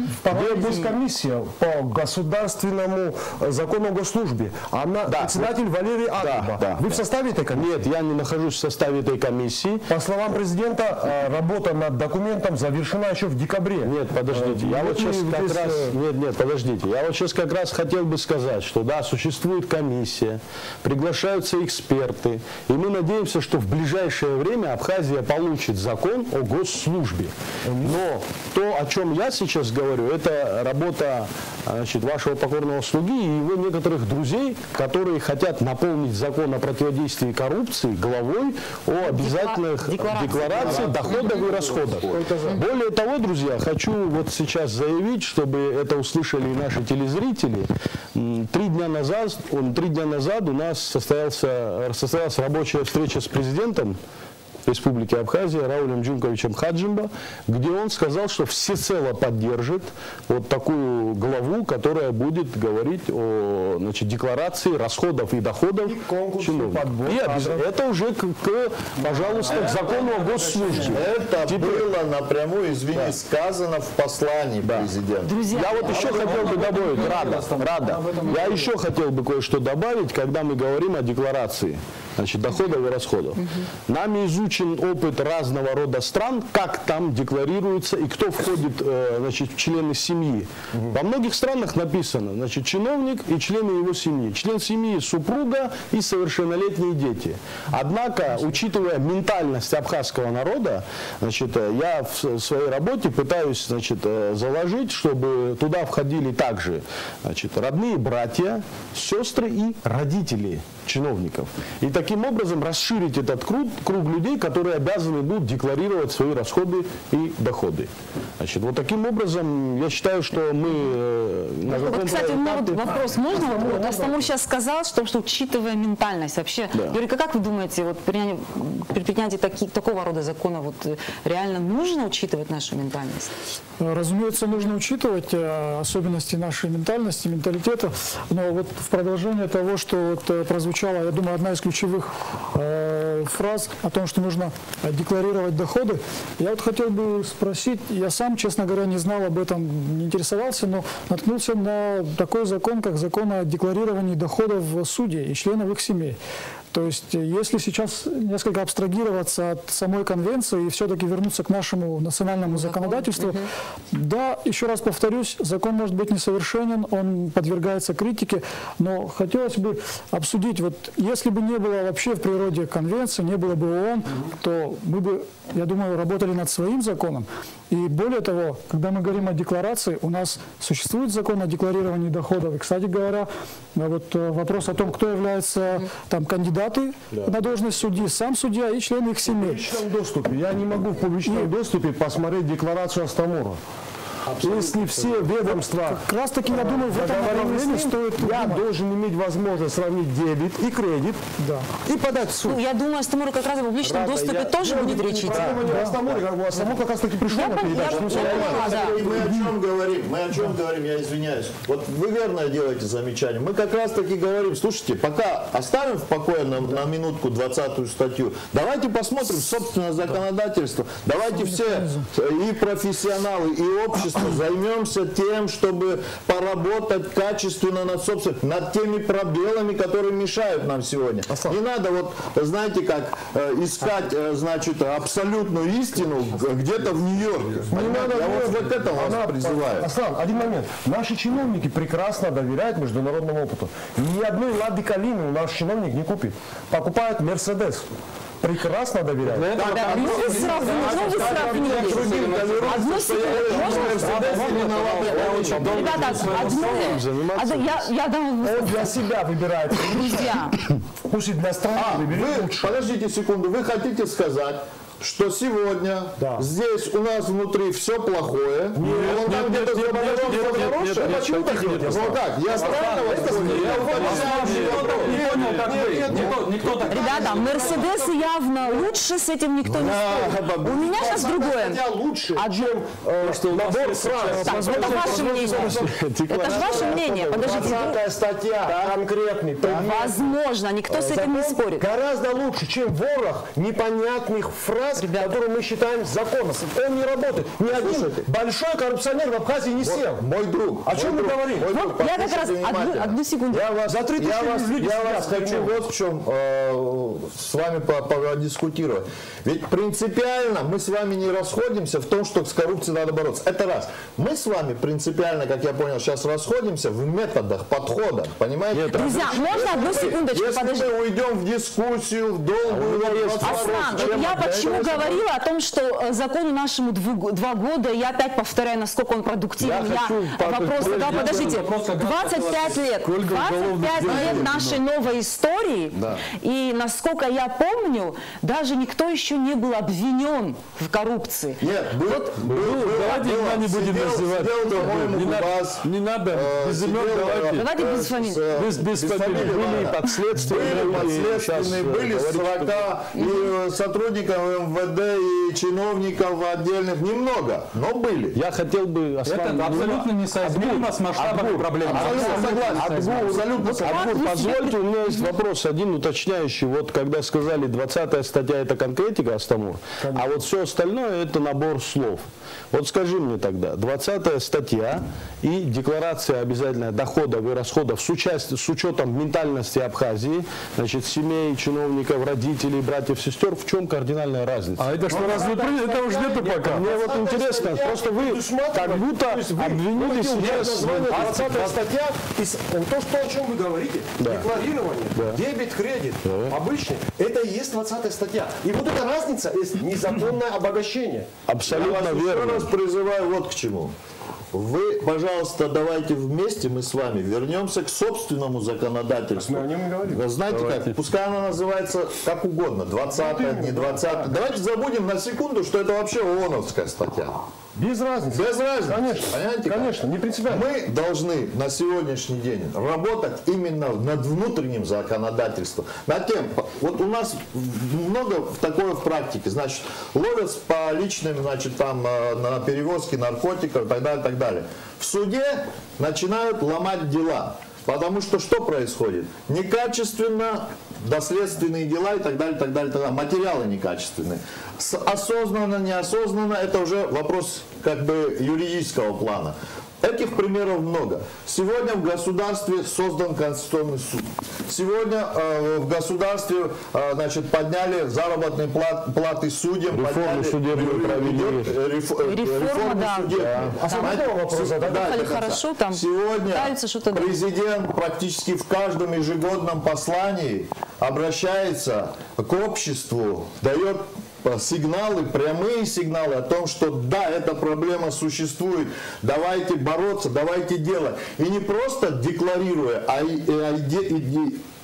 S5: Есть комиссия по государственному закону о госслужбе. Она председатель Валерий Агуба. Вы в составе этой комиссии?
S7: Нет, я не нахожусь в составе этой комиссии.
S5: По словам президента, работа над документом завершена еще в декабре.
S7: Нет, подождите. Я вот сейчас как раз... Нет, подождите. Я вот сейчас как раз хотел бы сказать, что да, существует комиссия, приглашаются эксперты, и мы надеемся, что в ближайшее время Абхазия получит закон о госслужбе. Но то, о чем я сейчас говорю, это работа, значит, вашего покорного слуги и его некоторых друзей, которые хотят наполнить закон о противодействии коррупции главой о обязательных декларациях доходов и расходов. Более того, друзья, хочу вот сейчас заявить, чтобы это услышали и наши телезрители. 3 дня назад у нас состоялась рабочая встреча с президентом Республики Абхазия Раулем Джунковичем Хаджимба, где он сказал, что всецело поддержит вот такую главу, которая будет говорить о, значит, декларации расходов и доходов чиновников. Это уже, пожалуйста, к закону о госслужбе.
S3: Это было напрямую, извини, сказано в послании президента.
S1: Друзья,
S7: я вот еще хотел бы добавить, Рада, я еще хотел бы кое-что добавить, когда мы говорим о декларации, значит, доходов и расходов. Нами изучен опыт разного рода стран, как там декларируется и кто входит, значит, в члены семьи. Во многих странах написано, значит, чиновник и члены его семьи. Член семьи — супруга и совершеннолетние дети. Однако, учитывая ментальность абхазского народа, значит, я в своей работе пытаюсь, значит, заложить, чтобы туда входили также, значит, родные братья, сестры и родители чиновников. И таким образом расширить этот круг людей, которые обязаны будут декларировать свои расходы и доходы. Значит, вот таким образом, я считаю, что мы на
S1: Вот, кстати, у меня вот вопрос. Можно? Вот Астамур сейчас сказал, что учитывая ментальность вообще, Юрий, как вы думаете, вот при принятии такого рода закона вот реально нужно учитывать нашу ментальность?
S2: Разумеется, нужно учитывать особенности нашей ментальности, менталитета, но вот в продолжение того, что вот прозвучала, я думаю, одна из ключевых фраз о том, что нужно декларировать доходы, я вот хотел бы спросить, я сам, честно говоря, не знал об этом, не интересовался, но наткнулся на такой закон, как закон о декларировании доходов судей и членов их семей. То есть, если сейчас несколько абстрагироваться от самой конвенции и все-таки вернуться к нашему национальному законодательству, да, еще раз повторюсь, закон может быть несовершенен, он подвергается критике, но хотелось бы обсудить, вот если бы не было вообще в природе конвенции, не было бы ООН, то мы бы, я думаю, работали над своим законом. И более того, когда мы говорим о декларации, у нас существует закон о декларировании доходов. И, кстати говоря, вот вопрос о том, кто является там кандидаты на должность судьи, сам судья и члены их семей.
S5: В публичном доступе. Я не могу в публичном доступе посмотреть декларацию Астамура. Если все ведомства,
S2: как раз таки, я думаю, в этом направлении стоит...
S5: Я должен иметь возможность сравнить дебет и кредит, и подать в суд.
S1: Ну, я думаю, Астамуру как раз в публичном доступе тоже будет речь идти.
S5: Астамур как раз таки пришел на передачу.
S3: Мы о чем говорим? Мы о чем говорим, я извиняюсь. Вот вы верно делаете замечание. Мы как раз таки говорим, слушайте, пока оставим в покое на минутку 20-ю статью, давайте посмотрим собственное законодательство. Давайте все, и профессионалы, и общество, займемся тем, чтобы поработать качественно над теми пробелами, которые мешают нам сегодня. Не надо вот, знаете, как искать, значит, абсолютную истину где-то в Нью-Йорке. Я вот это вас призываю.
S5: Аслан, один момент. Наши чиновники прекрасно доверяют международному опыту. Ни одной Лады Калины у нас чиновник не купит. Покупают Мерседес. Прекрасно доверяют.
S1: Одну секунду. Ребята, я дам...
S5: Он для себя выбирает.
S1: Друзья.
S5: Пусть и для страны выберет лучше.
S3: Подождите секунду, вы хотите сказать, что сегодня здесь у нас внутри все плохое, там где-то за рубежом все хорошее? Почему так нет? Ну как? Я правильно вас понял?
S1: Ребята, Мерседес явно лучше, с этим никто не спорит. У меня сейчас другое.
S5: Лучше, чем набор фраз.
S1: Так, это ваше мнение. Это же ваше мнение. Подождите.
S5: 20-я статья, конкретный.
S1: Возможно, никто с этим не спорит.
S5: Гораздо лучше, чем ворох непонятных фраз, которые мы считаем законом. Он не работает. Ни один большой коррупционер в Абхазии не сел.
S3: Мой друг.
S5: О чем мы говорим?
S1: Я как раз одну секунду.
S3: Я вас хочу вот в чем с вами подискутировать. Ведь принципиально мы с вами не расходимся в том, что с коррупцией надо бороться. Это раз. Мы с вами принципиально, как я понял, сейчас расходимся в методах, подходах. Понимаете?
S1: Друзья, можно одну секундочку?
S3: Если мы уйдем в дискуссию, в долгую...
S1: Аслан, я почему говорила о том, что закону нашему 2 года, я опять повторяю, насколько он продуктивен. Вопрос, подождите, 25 лет. 25 лет нашей новой истории. И насколько я помню, даже никто еще не был обвинен в коррупции.
S3: Нет,
S6: Давайте не будем называть. Не надо. Без имен давайте.
S1: Давайте без фамилий.
S6: Без фамилий.
S7: Были подследственные,
S3: были 40 и сотрудников МВД, и чиновников отдельных. Немного, но были.
S7: Я хотел бы...
S4: Это абсолютно несоизмеримо с масштабами проблем.
S3: Абсолютно согласен.
S7: Позвольте, у меня есть вопрос один уточняющий. Вот когда сказали 20-я статья это конкретика, Астамур, а вот все остальное это набор слов. Вот скажи мне тогда, 20-я статья и декларация обязательная доходов и расходов с учетом ментальности Абхазии, значит, семей, чиновников, родителей, братьев, сестер, в чем кардинальная разница?
S6: А это что, разве это уже нету пока?
S7: Мне вот интересно, просто вы как будто обвинили сейчас...
S5: 20-я статья, то, о чем вы говорите, декларирование, дебет, кредит, обычный, это и есть 20-я статья. И вот эта разница есть незаконное обогащение.
S7: Абсолютно
S3: Я вас
S7: верно.
S3: еще раз призываю вот к чему. вы, пожалуйста, давайте вместе мы с вами вернемся к собственному законодательству.
S5: Мы о нем и говорим.
S3: Знаете как, пускай оно называется как угодно, 20-е, не 20-е. Давайте забудем на секунду, что это вообще ООНовская статья.
S5: Без разницы.
S3: Без разницы.
S5: Конечно.
S3: Понимаете,
S5: конечно, не принципиально.
S3: Мы должны на сегодняшний день работать именно над внутренним законодательством. Над тем, вот у нас много такое в практике, значит, ловят по личным, значит, там, на перевозке наркотиков и так далее, так далее. В суде начинают ломать дела. Потому что происходит? Некачественно доследственные дела и так далее, так далее, так далее. Материалы некачественные. Осознанно, неосознанно, это уже вопрос как бы юридического плана. Этих примеров много. Сегодня в государстве создан Конституционный суд. Сегодня в государстве значит, подняли заработные платы судьям.
S7: Реформу судебную провели.
S1: Реформа, да. Хорошо, там
S3: сегодня президент практически в каждом ежегодном послании обращается к обществу, дает сигналы, прямые сигналы о том, что да, эта проблема существует, давайте бороться, давайте делать. И не просто декларируя,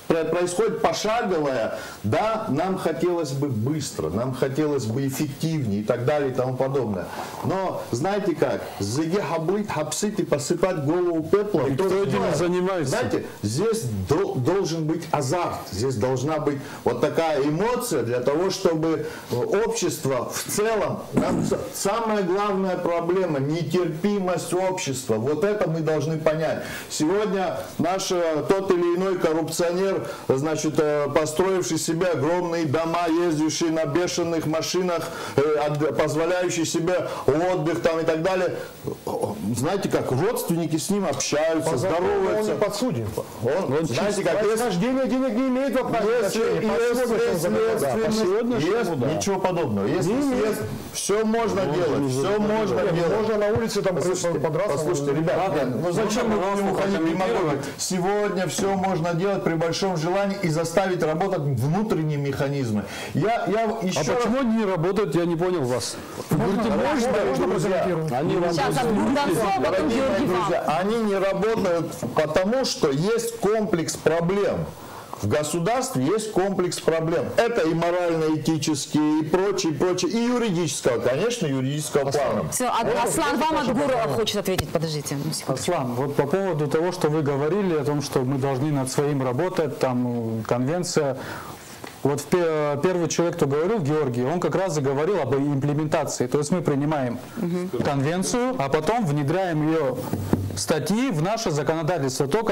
S3: происходит пошаговое, да, нам хотелось бы быстро, нам хотелось бы эффективнее и так далее и тому подобное. Но знаете как, и посыпать голову пеплом.
S6: И кто этим занимается?
S3: Знаете, здесь должен быть азарт, здесь должна быть вот такая эмоция для того, чтобы общество в целом, самая главная проблема, нетерпимость общества, вот это мы должны понять. Сегодня наш тот или иной коррупционер, значит, построивший себе огромные дома, ездивший на бешеных машинах, позволяющий себе отдых там и так далее. Знаете как, родственники с ним общаются, здороваются.
S5: Он не подсуден.
S3: Он, знаете как,
S5: рождение денег не имеет
S3: ничего подобного. Если есть, все можно делать, все можно делать.
S5: Можно на улице там подраться.
S3: Послушайте, ребята, ну зачем мы будем уходить в демагогию? Сегодня все можно делать при большом желании и заставить работать внутренние механизмы. Я еще
S6: почему они не работают, я не понял вас.
S3: Они не работают, потому что есть комплекс проблем. В государстве есть комплекс проблем. Это и морально-этические, и прочее, и юридического, конечно, юридического плана.
S1: Все, Аслан, вам Адгур хочет ответить, подождите.
S4: Аслан, вот по поводу того, что вы говорили, о том, что мы должны над своим работать, там, конвенция. Вот первый человек, кто говорил, Георгий, он как раз заговорил об имплементации. То есть мы принимаем конвенцию, а потом внедряем ее статьи в наше законодательство, то,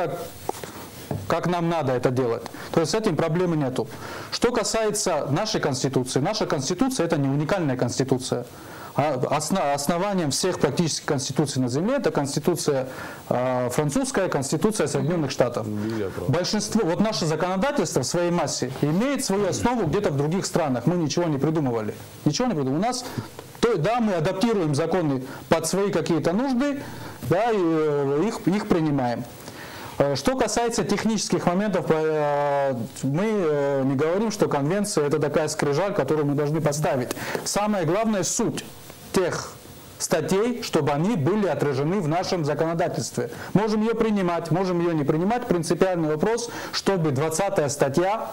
S4: как нам надо это делать. То есть с этим проблемы нету. Что касается нашей Конституции, наша Конституция это не уникальная Конституция. Основанием всех практически конституций на Земле это Конституция французская, Конституция Соединенных Штатов. Большинство, вот наше законодательство в своей массе имеет свою основу где-то в других странах. Мы ничего не придумывали. Ничего не придумывали. У нас, да, мы адаптируем законы под свои какие-то нужды, да, и их принимаем. Что касается технических моментов, мы не говорим, что конвенция это такая скрижаль, которую мы должны поставить. Самое главное суть тех статей, чтобы они были отражены в нашем законодательстве. Можем ее принимать, можем ее не принимать. Принципиальный вопрос, чтобы 20-я статья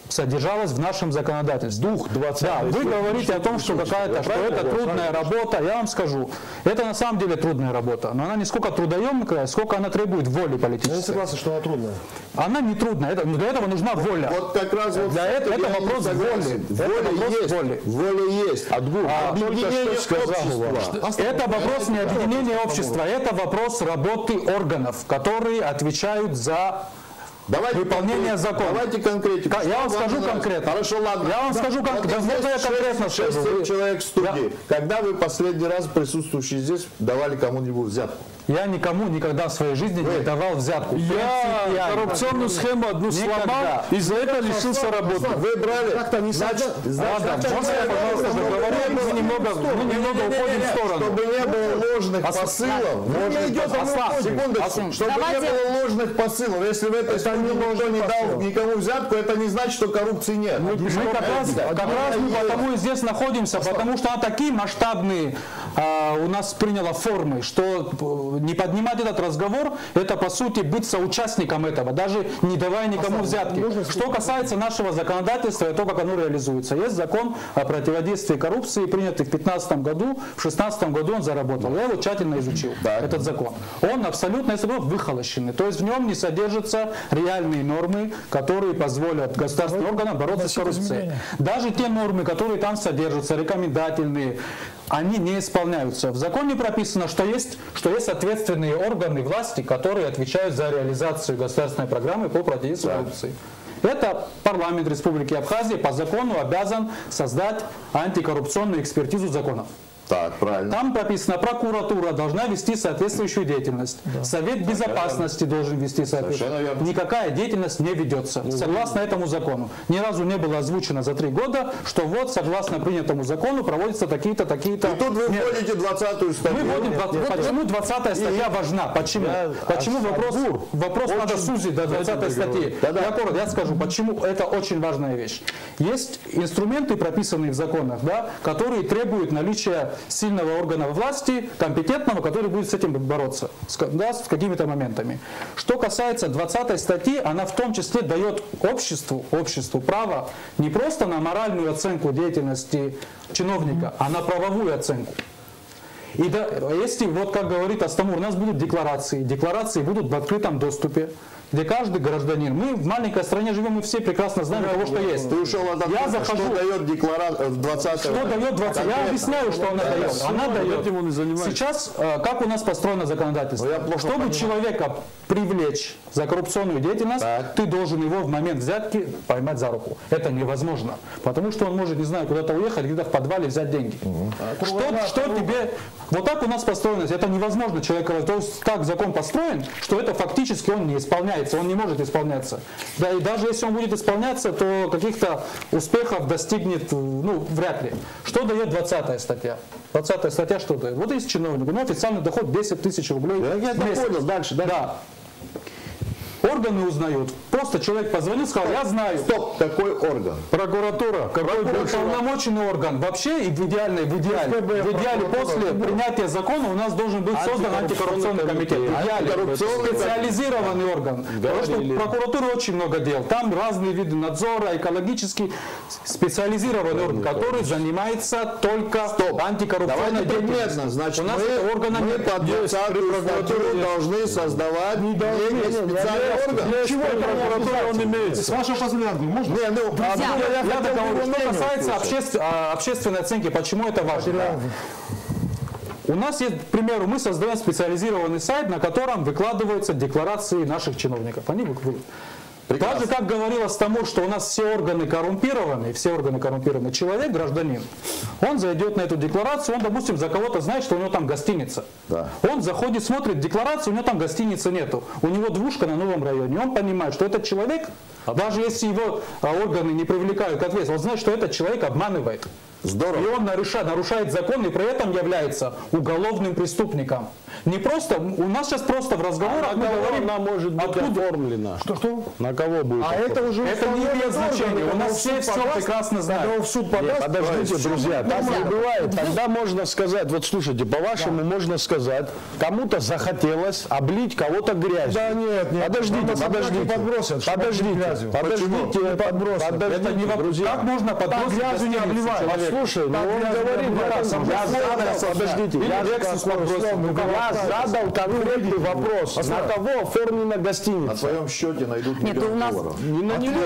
S4: содержалась в нашем законодательстве. Да, вы говорите о том, что это трудная работа. Я вам скажу, это на самом деле трудная работа, но она не сколько трудоемкая, сколько она требует воли политической.
S5: Я не согласен, что она трудная.
S4: Она не трудная, для этого нужна воля.
S3: Вот как раз вот
S4: для этого это вопрос воли.
S3: Воля есть. Объединение общества.
S4: Это вопрос не объединения общества, это вопрос работы органов, которые отвечают за выполнение закона.
S3: Давайте конкретику.
S4: Я вам скажу конкретно.
S3: Хорошо, ладно.
S4: Я вам скажу конкретно.
S3: Можно я конкретно скажу? 6 человек в студии. Когда вы последний раз присутствующие здесь давали кому-нибудь взятку?
S4: Я никому никогда в своей жизни не давал взятку.
S6: Я коррупционную схему одну сломал, и за это лишился работы.
S3: Вы брали?
S5: Как-то не
S3: Значит,
S4: можно я, пожалуйста, договорю? Мы немного уходим в сторону.
S3: Чтобы не было ложных посылов. Секундочку. Чтобы не было ложных посылов. Если в этой стране никто не дал никому взятку, это не значит, что коррупции нет.
S4: Мы как раз потому и здесь находимся, потому что такие масштабные у нас приняло формы, что не поднимать этот разговор, это по сути быть соучастником этого, даже не давая никому взятки. Что касается нашего законодательства и то, как оно реализуется. Есть закон о противодействии коррупции, принятый в 2015 году, в 2016 году он заработал. Я его тщательно изучил, этот закон. Он абсолютно, если бы, выхолощенный, то есть в нем не содержатся реальные нормы, которые позволят государственным органам бороться с коррупцией. Даже те нормы, которые там содержатся, рекомендательные, они не исполняются. В законе прописано, что есть ответственные органы власти, которые отвечают за реализацию государственной программы по противодействию коррупции. Это парламент Республики Абхазия по закону обязан создать антикоррупционную экспертизу законов.
S3: Так, правильно.
S4: Там прописано, прокуратура должна вести соответствующую деятельность. Совет безопасности должен вести соответствующую. Никакая деятельность не ведется, согласно этому закону. Ни разу не было озвучено за 3 года, что вот, согласно принятому закону, проводятся такие-то, такие-то...
S3: И тут вы вводите 20-ю статью.
S4: Мы вводим, почему 20-я статья важна? Почему? Почему вопрос надо сузить до 20-й статьи? Я скажу, почему это очень важная вещь. Есть инструменты, прописанные в законах, да, которые требуют наличия сильного органа власти, компетентного, который будет с этим бороться, с какими-то моментами. Что касается 20 статьи, она в том числе дает обществу право не просто на моральную оценку деятельности чиновника, а на правовую оценку. И да, если, вот как говорит Астамур, у нас будут декларации будут в открытом доступе, где каждый гражданин, мы в маленькой стране живем, мы все прекрасно знаем того, что есть.
S3: Ты ушел от
S4: Я захожу,
S3: что дает декларация 20
S4: Что дает 20? Я объясняю, что она дает. Она дает. Сейчас, как у нас построено законодательство? Чтобы человека привлечь за коррупционную деятельность, ты должен его в момент взятки поймать за руку. Это невозможно. Потому что он может, не знаю, куда-то уехать, где-то в подвале взять деньги. Что тебе... Вот так у нас построено. Это невозможно человека. То есть так закон построен, что это фактически он не исполняется. Он не может исполняться. Да, и даже если он будет исполняться, то каких-то успехов достигнет, вряд ли. Что дает 20-я статья? 20-я статья что дает? Вот есть чиновник, официальный доход 10 тысяч рублей.
S3: Я понял, дальше.
S4: Да. Органы узнают. Просто человек позвонил, сказал, я знаю.
S3: Стоп, какой орган?
S4: Прокуратура. Какой полномоченный орган? Вообще, и в идеале после принятия закона у нас должен быть создан антикоррупционный комитет. Специализированный орган. Потому что в прокуратуре очень много дел. Там разные виды надзора, экологический, специализированный орган, который занимается только антикоррупционной деятельностью.
S3: Значит, мы под 20-ю статью должны создавать специальный орган.
S6: Чего прокуратура он имеется? С вашего позволения, можно?
S4: Я договорю. Что касается общественной оценки, почему это важно? У нас есть, к примеру, мы создаем специализированный сайт, на котором выкладываются декларации наших чиновников. Они выкладывают. Даже как говорил Астамур, что у нас все органы коррумпированы, человек, гражданин, он зайдет на эту декларацию, он, допустим, за кого-то знает, что у него там гостиница. Да. Он заходит, смотрит декларацию, у него там гостиницы нету, у него двушка на новом районе, он понимает, что этот человек, даже если его органы не привлекают к ответственности, он знает, что этот человек обманывает.
S3: Здорово.
S4: И он нарушает закон и при этом является уголовным преступником. Не просто, у нас сейчас просто в разговорах мы говорим,
S7: она может быть оформлена.
S2: Что?
S7: На кого будет?
S2: Это уже
S4: это не имеет значения. У нас все прекрасно знают.
S2: В суд подаст,
S7: подождите, друзья, так не бывает. Тогда можно сказать, вот слушайте, по-вашему можно сказать, кому-то захотелось облить кого-то грязью.
S2: Да нет.
S7: Подождите.
S4: Это не вопрос. Как можно подбросить
S2: грязью не обливать?
S7: Слушай, он говорит, подождите, я задал конкретный вопрос. На кого оформлена гостиница?
S3: На твоем счете найдут $1 000 000.
S7: Не на него.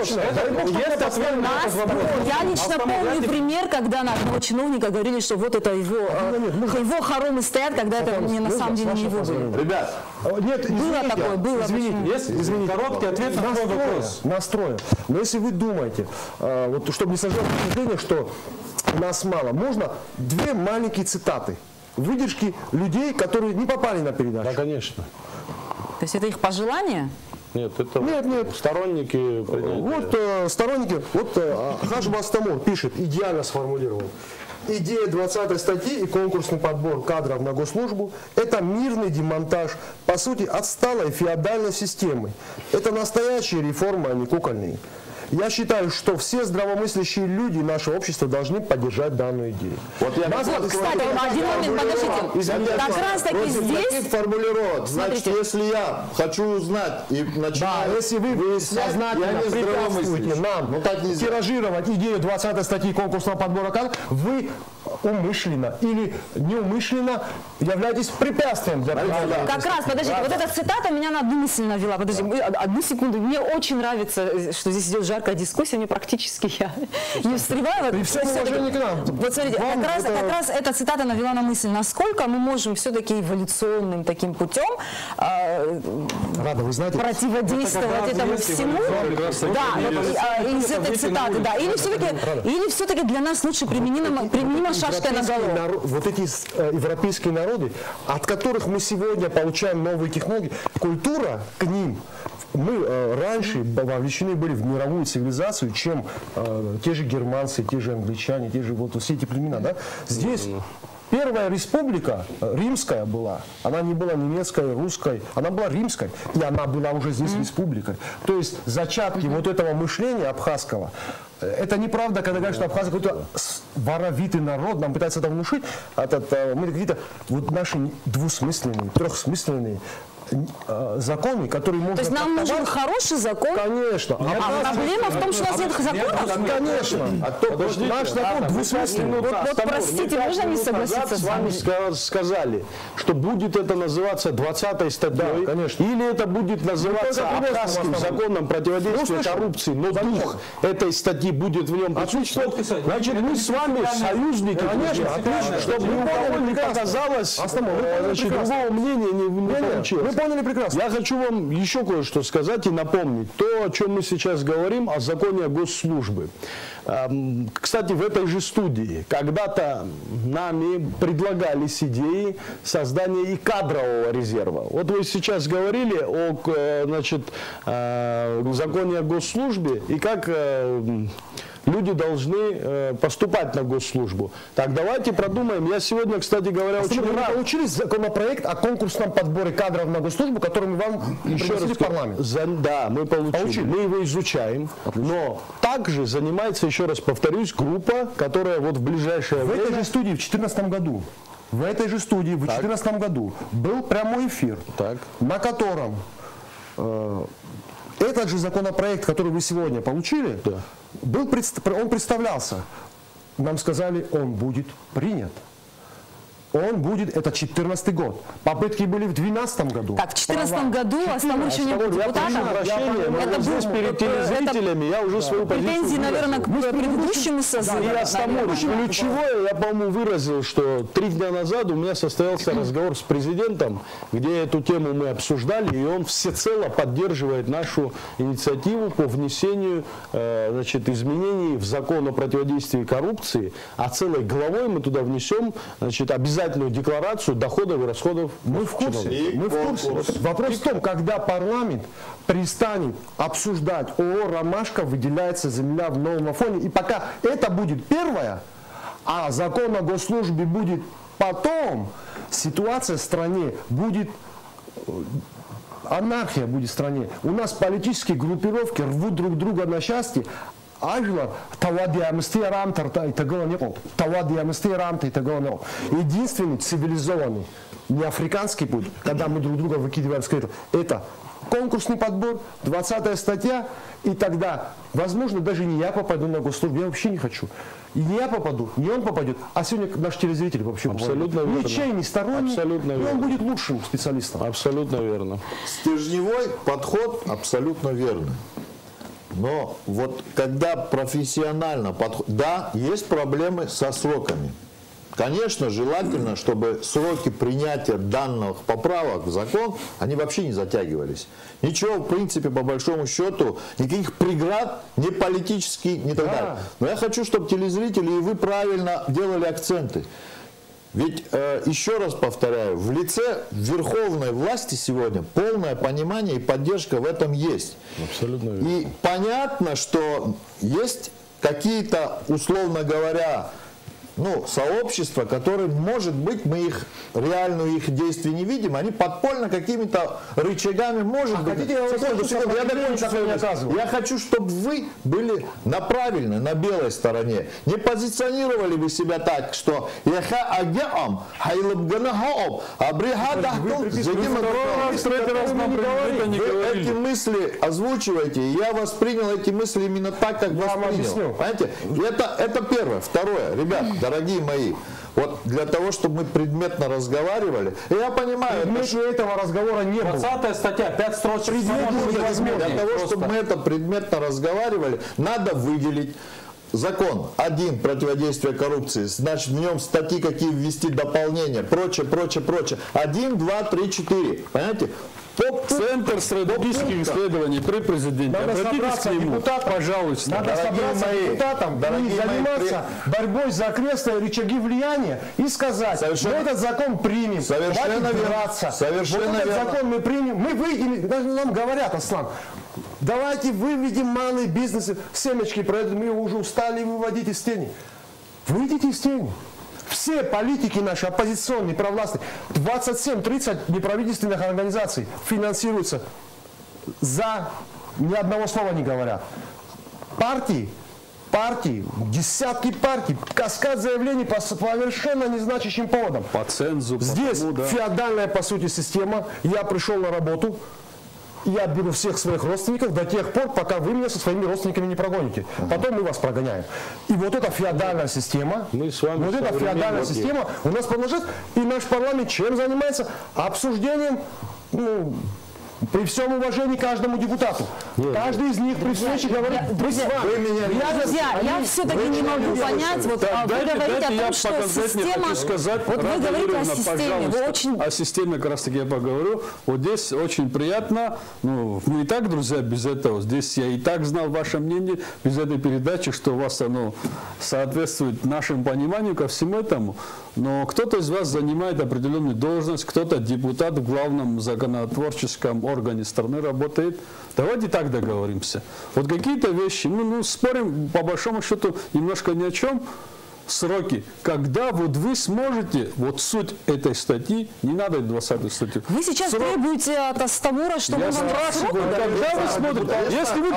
S1: Я лично помню пример, когда на одного чиновника говорили, что вот это его хоромы стоят, когда это на самом деле не его были.
S3: Ребят,
S1: было такое, было.
S4: Извините, короткий ответ на твой вопрос.
S5: Настроен. Но если вы думаете, вот чтобы не создать впечатление, что нас мало, можно 2 маленькие цитаты, выдержки людей, которые не попали на передачу.
S7: Да, конечно.
S1: То есть это их пожелание?
S7: Нет, это сторонники.
S5: Вот сторонники, Хажиб Астамур пишет, идеально сформулирован. Идея 20-й статьи и конкурсный подбор кадров на госслужбу – это мирный демонтаж, по сути, отсталой феодальной системы. Это настоящие реформы, а не кукольные. Я считаю, что все здравомыслящие люди нашего общества должны поддержать данную идею.
S3: Вот я
S1: Кстати, один момент, подождите. Как раз таки здесь...
S3: Таких формулировок. Значит,
S1: Смотрите.
S3: если я хочу узнать и начинаю
S5: Если вы
S3: выяснять, я
S5: сознательно
S3: не
S5: препятствуете
S3: здравомыслящий.
S5: нам
S3: Ну так нельзя.
S5: тиражировать идею 20 статьи конкурсного подбора кадров, вы умышленно или неумышленно являетесь препятствием для
S1: Как раз, подождите, вот эта цитата меня на одну мысль навела. Подожди, одну секунду. Мне очень нравится, что здесь идет жаркая дискуссия, мне практически я не встреваю.
S5: При всем уважении к нам.
S1: Вот смотрите, как раз эта цитата навела на мысль, насколько мы можем все-таки эволюционным таким путем
S5: Рада, вы знаете,
S1: противодействовать этому всему. Да, из этой цитаты, да. Или все-таки для нас лучше применима шашкой на голову.
S5: вот эти европейские народы, от которых мы сегодня получаем новые технологии, культура к ним, мы раньше вовлечены были в мировую цивилизацию, чем те же германцы, те же англичане, те же вот все эти племена. Да? Здесь первая республика римская была, она не была немецкой, русской, она была римской, и она была уже здесь республикой. То есть зачатки вот этого мышления абхазского, это неправда, когда говорят, что абхазы какой-то воровитый народ, нам пытаются это внушить, мы какие-то вот наши двусмысленные, трехсмысленные законы, которые можно...
S1: То есть нам нужен хороший закон?
S5: Конечно.
S1: А проблема в том, что у нас нет законов?
S5: Конечно. Наш закон двусмысленный.
S1: Вот простите, можно не согласиться
S7: с вами? Сказали, что будет это называться 20-й статьей, или это будет называться абхазским законом противодействия коррупции, но дух этой статьи будет в нем присутствовать. Значит, мы с вами союзники. Конечно, отлично. Чтобы ни у кого не показалось, другого мнения не получилось.
S5: Поняли прекрасно.
S7: Я хочу вам еще кое-что сказать и напомнить. То, о чем мы сейчас говорим, о законе о госслужбе. Кстати, в этой же студии когда-то нами предлагались идеи создания и кадрового резерва. Вот вы сейчас говорили о законе о госслужбе и как люди должны поступать на госслужбу. Так, давайте продумаем. Я сегодня, кстати говоря, очень
S5: Мы
S7: рад.
S5: получили законопроект о конкурсном подборе кадров на госслужбу, который мы вам
S7: Еще раз
S5: принесли в парламент.
S7: Да, мы получили. Мы его изучаем, но также занимается, еще раз повторюсь, группа, которая вот в ближайшее
S5: В
S7: время...
S5: этой же студии в 2014 году, был прямой эфир, на котором этот же законопроект, который вы сегодня получили, он представлялся. Нам сказали, он будет принят. Он будет, это 2014 год. Попытки были в 2012 году.
S1: Так, в 2014 году основным членом депутата
S7: это здесь перед телезрителями, я уже свою позицию
S1: претензии, наверное, к предыдущему созыву.
S7: Я ключевое, я, по-моему, выразил, что 3 дня назад у меня состоялся разговор с президентом, где эту тему мы обсуждали, и он всецело поддерживает нашу инициативу по внесению изменений в закон о противодействии коррупции, а целой главой мы туда внесем обязательную декларацию доходов и расходов.
S5: Мы в курсе. Вопрос в том, когда парламент перестанет обсуждать ООО «Ромашка», выделяется земля в новом фоне. И пока это будет первое, а закон о госслужбе будет потом, ситуация в стране будет... Анархия будет в стране. У нас политические группировки рвут друг друга на части. Единственный цивилизованный, не африканский путь, когда мы друг друга выкидываем с кресла, это конкурсный подбор, 20-я статья, и тогда, возможно, даже не я попаду на госслужбу, я вообще не хочу. И не я попаду, не он попадет, а сегодня наш телезритель вообще
S7: абсолютно верно.
S5: Ничей не сторонний,
S7: абсолютно
S5: и он будет лучшим специалистом.
S7: Абсолютно верно.
S3: Стержневой подход абсолютно верный. Но вот когда профессионально подходит, да, есть проблемы со сроками. Конечно, желательно, чтобы сроки принятия данных поправок в закон, они вообще не затягивались. Ничего, в принципе, по большому счету, никаких преград, ни политических, ни так далее. Но я хочу, чтобы телезрители и вы правильно делали акценты. Ведь, еще раз повторяю, в лице верховной власти сегодня полное понимание и поддержка в этом есть.
S7: Абсолютно верно.
S3: И понятно, что есть какие-то, условно говоря, сообщества, которые, может быть, мы их реальную их действия не видим, они подпольно какими-то рычагами, может быть. Секунду, я докончу. Я хочу, чтобы вы были направлены на белой стороне. Не позиционировали вы себя так, что эти мысли озвучиваете, и я воспринял эти мысли именно так, как воспринял. Понимаете? Это первое. Второе, ребят, дорогие мои, вот для того, чтобы мы предметно разговаривали, я понимаю,
S5: этого разговора не было.
S4: 20 статья, 5 строчек.
S3: Для того, чтобы мы это предметно разговаривали, надо выделить закон один, противодействие коррупции, значит в нем статьи какие ввести, дополнения, прочее. 1, 2, 3, 4. Понимаете?
S6: Центр стратегических исследований при президенте. Обратитесь к нему, пожалуйста.
S5: Надо собраться депутатам и заниматься борьбой за окрестные рычаги влияния и сказать, мы этот закон примем.
S3: Совершенно верно. Совершенно
S5: этот закон мы примем, мы выйдем, даже нам говорят, Аслан, давайте выведем малый бизнес, семечки, мы его уже устали выводить из тени. Выйдите из тени. Все политики наши, оппозиционные, провластные, 27-30 неправительственных организаций финансируются, за ни одного слова не говорят. Партии, десятки партий, каскад заявлений по совершенно незначащим поводам.
S6: По цензу.
S5: Здесь феодальная, по сути, система. Я пришел на работу, я беру всех своих родственников до тех пор, пока вы меня со своими родственниками не прогоните. Потом мы вас прогоняем. И вот эта феодальная система, у нас продолжает. И наш парламент чем занимается? Обсуждением, при всем уважении к каждому депутату. Каждый из них при встрече говорит,
S1: друзья, я все-таки не могу понять, вот вы говорите о том, что система, вот вы говорите о системе, вы очень...
S6: О системе как раз таки я поговорю. Вот здесь очень приятно, мы и так, друзья, без этого, здесь я и так знал ваше мнение, без этой передачи, что у вас оно соответствует нашему пониманию ко всему этому, но кто-то из вас занимает определенную должность, кто-то депутат в главном законотворческом органе страны работает. Давайте так договоримся. Вот какие-то вещи, спорим по большому счету немножко ни о чем, сроки, когда вот вы сможете, вот суть этой статьи, не надо 20-ю статью.
S1: Вы сейчас требуете от Астамура, чтобы он
S6: спрашиваю, когда вы смотрите, если вы...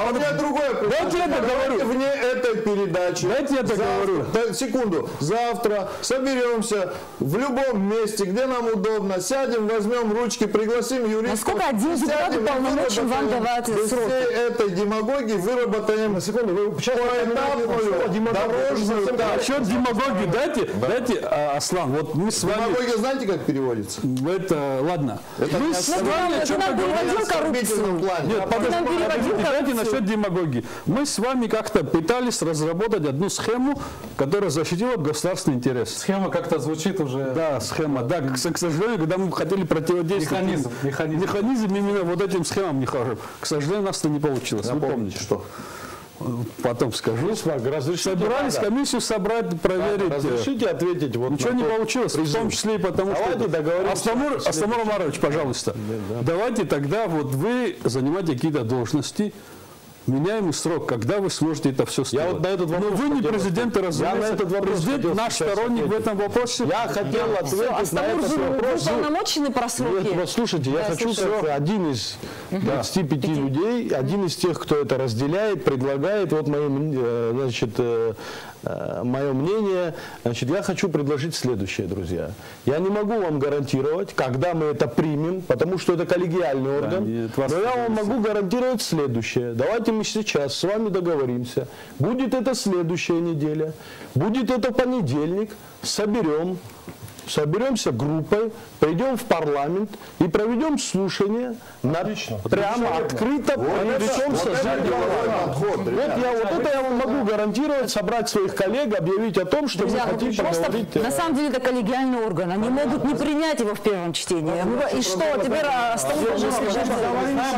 S3: Дайте я договорю. Вне этой передачи.
S6: Дайте я договорю.
S3: Секунду. Завтра соберемся в любом месте, где нам удобно, сядем, возьмем ручки, пригласим юристов.
S1: Насколько один депутат уполномочен вам давать сроки?
S3: Без всей этой демагогии выработаем поэтапную дорожную...
S6: Демагогии, дайте, Аслан, вот мы с вами...
S3: Демагогия знаете, как переводится?
S6: Это, ладно.
S3: Мы с вами о чем-то говорим в оскорбительном плане.
S6: Нет, подождите насчет демагогии. Мы с вами как-то пытались разработать одну схему, которая защитила государственный интерес.
S4: Схема как-то звучит уже...
S6: Да, схема. Да, к сожалению, когда мы хотели противодействовать... Механизм именно вот этим схемам не хорошим. К сожалению, у нас это не получилось. Вы помните, что... Потом скажу. Собирались комиссию собрать, проверить.
S7: Разрешите ответить? Вот
S6: ничего не получилось, в том числе и потому, что... Астамур Омарович, пожалуйста, давайте тогда вот вы занимаете какие-то должности, меняемый срок, когда вы сможете это все сделать. Но вы не президент, разумеется. Президент наш сторонник в этом вопросе.
S7: Я хотел ответить на этот вопрос.
S1: Вы уполномочены про сроки?
S7: Нет, слушайте, я хочу сказать, один из 25 людей, один из тех, кто это разделяет, предлагает, вот мое мнение, я хочу предложить следующее, друзья. Я не могу вам гарантировать, когда мы это примем, потому что это коллегиальный орган, но я вам могу гарантировать следующее. Давайте мы сейчас с вами договоримся. Будет это следующая неделя, будет это понедельник, соберемся группой, пойдем в парламент и проведем слушание прямо открыто. Это я вам могу гарантировать, собрать своих коллег, объявить о том, что мы хотим поговорить.
S1: На самом деле это коллегиальный орган, они могут не принять его в первом чтении. И что, теперь Астамур уже слышит?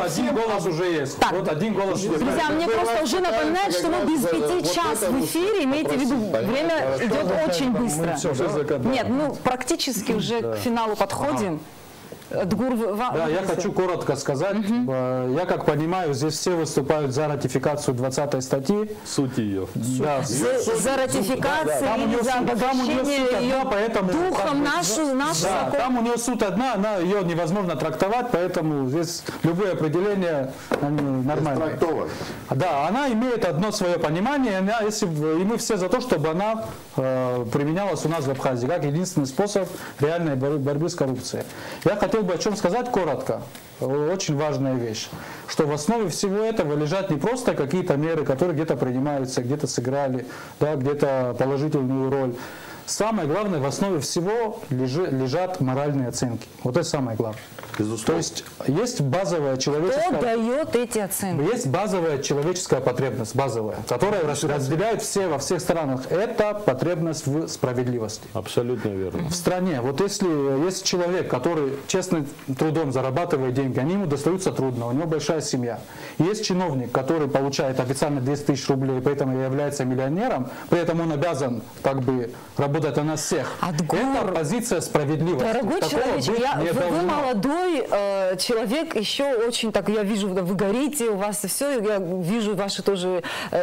S4: Один голос уже есть. Вот один голос есть.
S1: Друзья, мне просто уже напоминают, что мы без 5 час в эфире, имейте в виду, время идет очень быстро. Нет, практически уже к финалу подходим.
S4: Да, я хочу коротко сказать. Я как понимаю, здесь все выступают за ратификацию 20-й статьи.
S6: Суть ее.
S4: Да.
S1: За ратификацию или за обогащение ее духом нашу
S4: да, там у нее суть одна, ее невозможно трактовать, поэтому здесь любые определения они нормальные. Да, она имеет одно свое понимание, и мы все за то, чтобы она применялась у нас в Абхазии как единственный способ реальной борьбы с коррупцией. Я хотел бы о чем сказать коротко. Очень важная вещь, что в основе всего этого лежат не просто какие-то меры, которые где-то принимаются, где-то сыграли, да, где-то положительную роль. Самое главное, в основе всего лежат моральные оценки. Вот это самое главное. То есть есть базовая человеческая...
S1: Кто дает эти оценки?
S4: Есть базовая человеческая потребность, базовая, которая разделяют все во всех странах. Это потребность в справедливости.
S7: Абсолютно верно.
S4: В стране, вот если есть человек, который честным трудом зарабатывает деньги, они ему достаются трудно, у него большая семья. И есть чиновник, который получает официально 200 тысяч рублей, поэтому является миллионером, при этом он обязан как бы работать на нас всех. Это позиция справедливости.
S1: Дорогой человек, вы молодой человек, еще очень так, я вижу, вы горите, у вас все, я вижу ваши тоже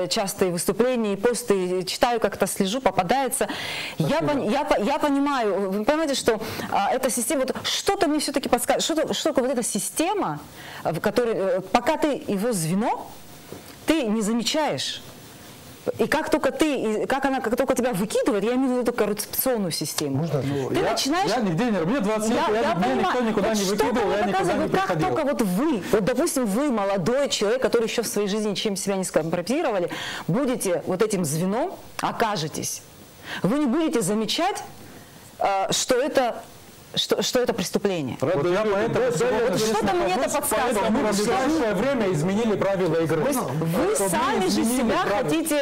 S1: частые выступления и посты, читаю, как-то слежу, попадается. Я понимаю, вы понимаете, что эта система, вот, что-то мне все-таки подсказывает, что такое вот эта система, в которой, пока ты его звено, ты не замечаешь. И как только как только тебя выкидывает, я имею в виду эту коррупционную систему. Ты начинаешь...
S4: Я нигде не... Мне 20 лет, меня никто никуда не выкидывал, я никуда не приходил.
S1: Как только вот вы, вот допустим, вы молодой человек, который еще в своей жизни ничем себя не скомпрометировали, будете вот этим звеном, окажетесь, вы не будете замечать, что это преступление.
S4: Вот я поэтому
S1: что-то мне это подсказывает.
S4: Мы в ближайшее время изменили правила игры.
S1: Вы сами же себя хотите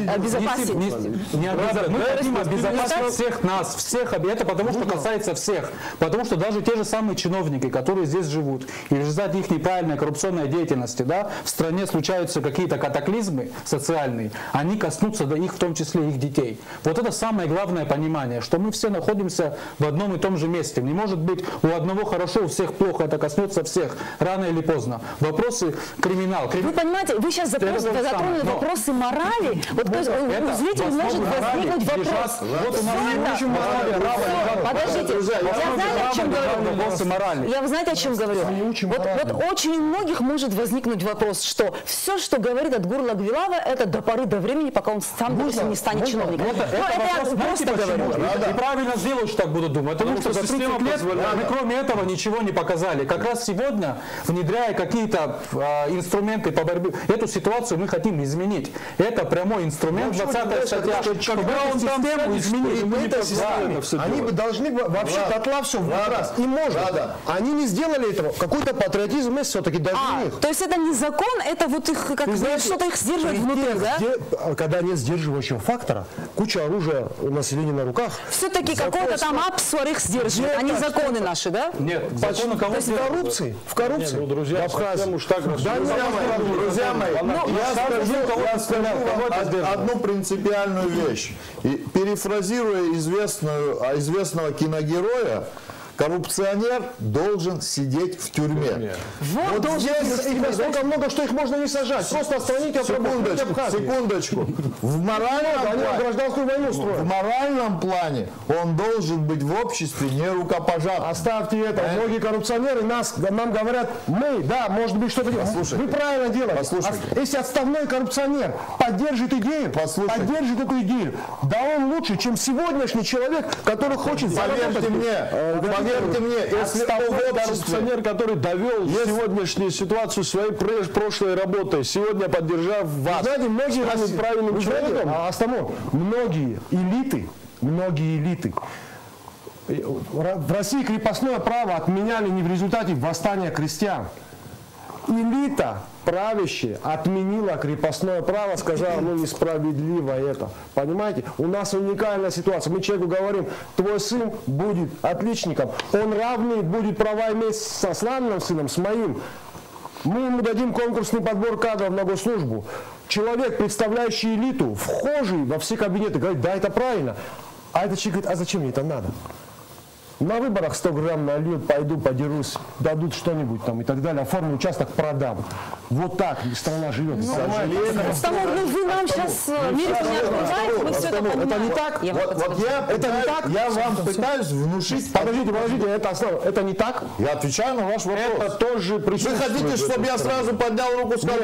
S1: обезопасить.
S4: Мы хотим обезопасить всех нас, всех. Это потому, что касается всех. Потому что даже те же самые чиновники, которые здесь живут, и в результате их неправильной коррупционной деятельности, да, в стране случаются какие-то катаклизмы социальные, они коснутся до их, в том числе их детей. Вот это самое главное понимание, что мы все находимся в одном и том же месте. Не может быть у одного хорошо, у всех плохо, это коснется всех, рано или поздно. Вопросы криминал.
S1: Вы понимаете, вы сейчас затронули вопросы морали. Вот зритель может возникнуть вопрос.
S4: Вот у нас
S1: Подождите, я знаю, о чем говорю. Я знаете, о чем говорю? Вот очень у многих может возникнуть вопрос, что все, что говорит Адгур Лагвилава, это до поры до времени, пока он сам, допустим, не станет чиновником.
S4: Это я просто говорю. И правильно сделаю, что так буду думать. Потому что за 30 лет мы кроме этого ничего не показали. Как раз сегодня, внедряя какие-то инструменты по борьбе, эту ситуацию мы хотим изменить. Это прямой инструмент, 20-я статья, чтобы он систему изменить.
S5: Они бы должны вообще дотла все в раз. И может. Они не сделали этого. Какой-то патриотизм есть все-таки даже у них.
S1: То есть это не закон, это вот их, как что-то их сдерживает внутри, да?
S5: Когда нет сдерживающего фактора, куча оружия у населения на руках.
S1: Все-таки какой-то там апсвар их сдерживает, а не законы наши, да?
S4: Нет, законы кого?
S5: То есть в коррупции.
S7: Ну, друзья, совсем уж так
S3: Друзья мои, я скажу одну принципиальную вещь. И перефразируя известного киногероя, коррупционер должен сидеть в тюрьме.
S5: Вот здесь их настолько много, что их можно не сажать. Просто отстранить от работы.
S3: Секундочку. В моральном плане он должен быть в обществе не рукопожат.
S5: Оставьте это. Многие коррупционеры нам говорят, может быть, что-то делаем. Вы правильно делаете. Если отставной коррупционер поддержит идею, поддержит эту идею, да он лучше, чем сегодняшний человек, который хочет заработать.
S3: Поверьте мне, если
S7: коррупционер, который довел сегодняшнюю ситуацию своей прошлой работой, сегодня поддержав вас,
S5: знаете, многие правильным человеком, многие элиты, в России крепостное право отменяли не в результате восстания крестьян. Элита правящая отменила крепостное право, сказала, несправедливо это. Понимаете? У нас уникальная ситуация. Мы человеку говорим, твой сын будет отличником, он равный будет права иметь со славным сыном, с моим. Мы ему дадим конкурсный подбор кадров на госслужбу. Человек, представляющий элиту, вхожий во все кабинеты, говорит, да, это правильно. А этот человек говорит, а зачем мне это надо? На выборах 100 грамм налью, пойду подерусь, дадут что-нибудь там и так далее, оформлю участок, продам. Вот так страна живет.
S1: Вы нам сейчас мир не открываете, мы все это понимаем.
S5: Это не так?
S3: Я вам пытаюсь внушить...
S5: Подождите, это не так?
S3: Я отвечаю на ваш вопрос.
S7: Это тоже присутствует.
S3: Вы хотите, чтобы я сразу поднял руку и сказал,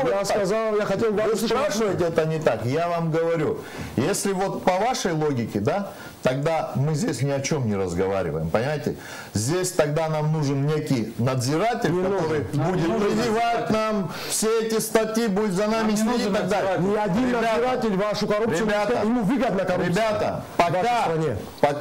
S5: я сказал, я хотел...
S3: Вы спрашиваете, это не так. Я вам говорю, если вот по вашей логике, да, тогда мы здесь ни о чем не разговариваем, понимаете? Здесь тогда нам нужен некий надзиратель, который будет прививать нам все эти статьи, будет за нами следить и так далее.
S5: Ни один надзиратель вашу коррупцию, ему выгодно коррупция.
S3: Ребята, пока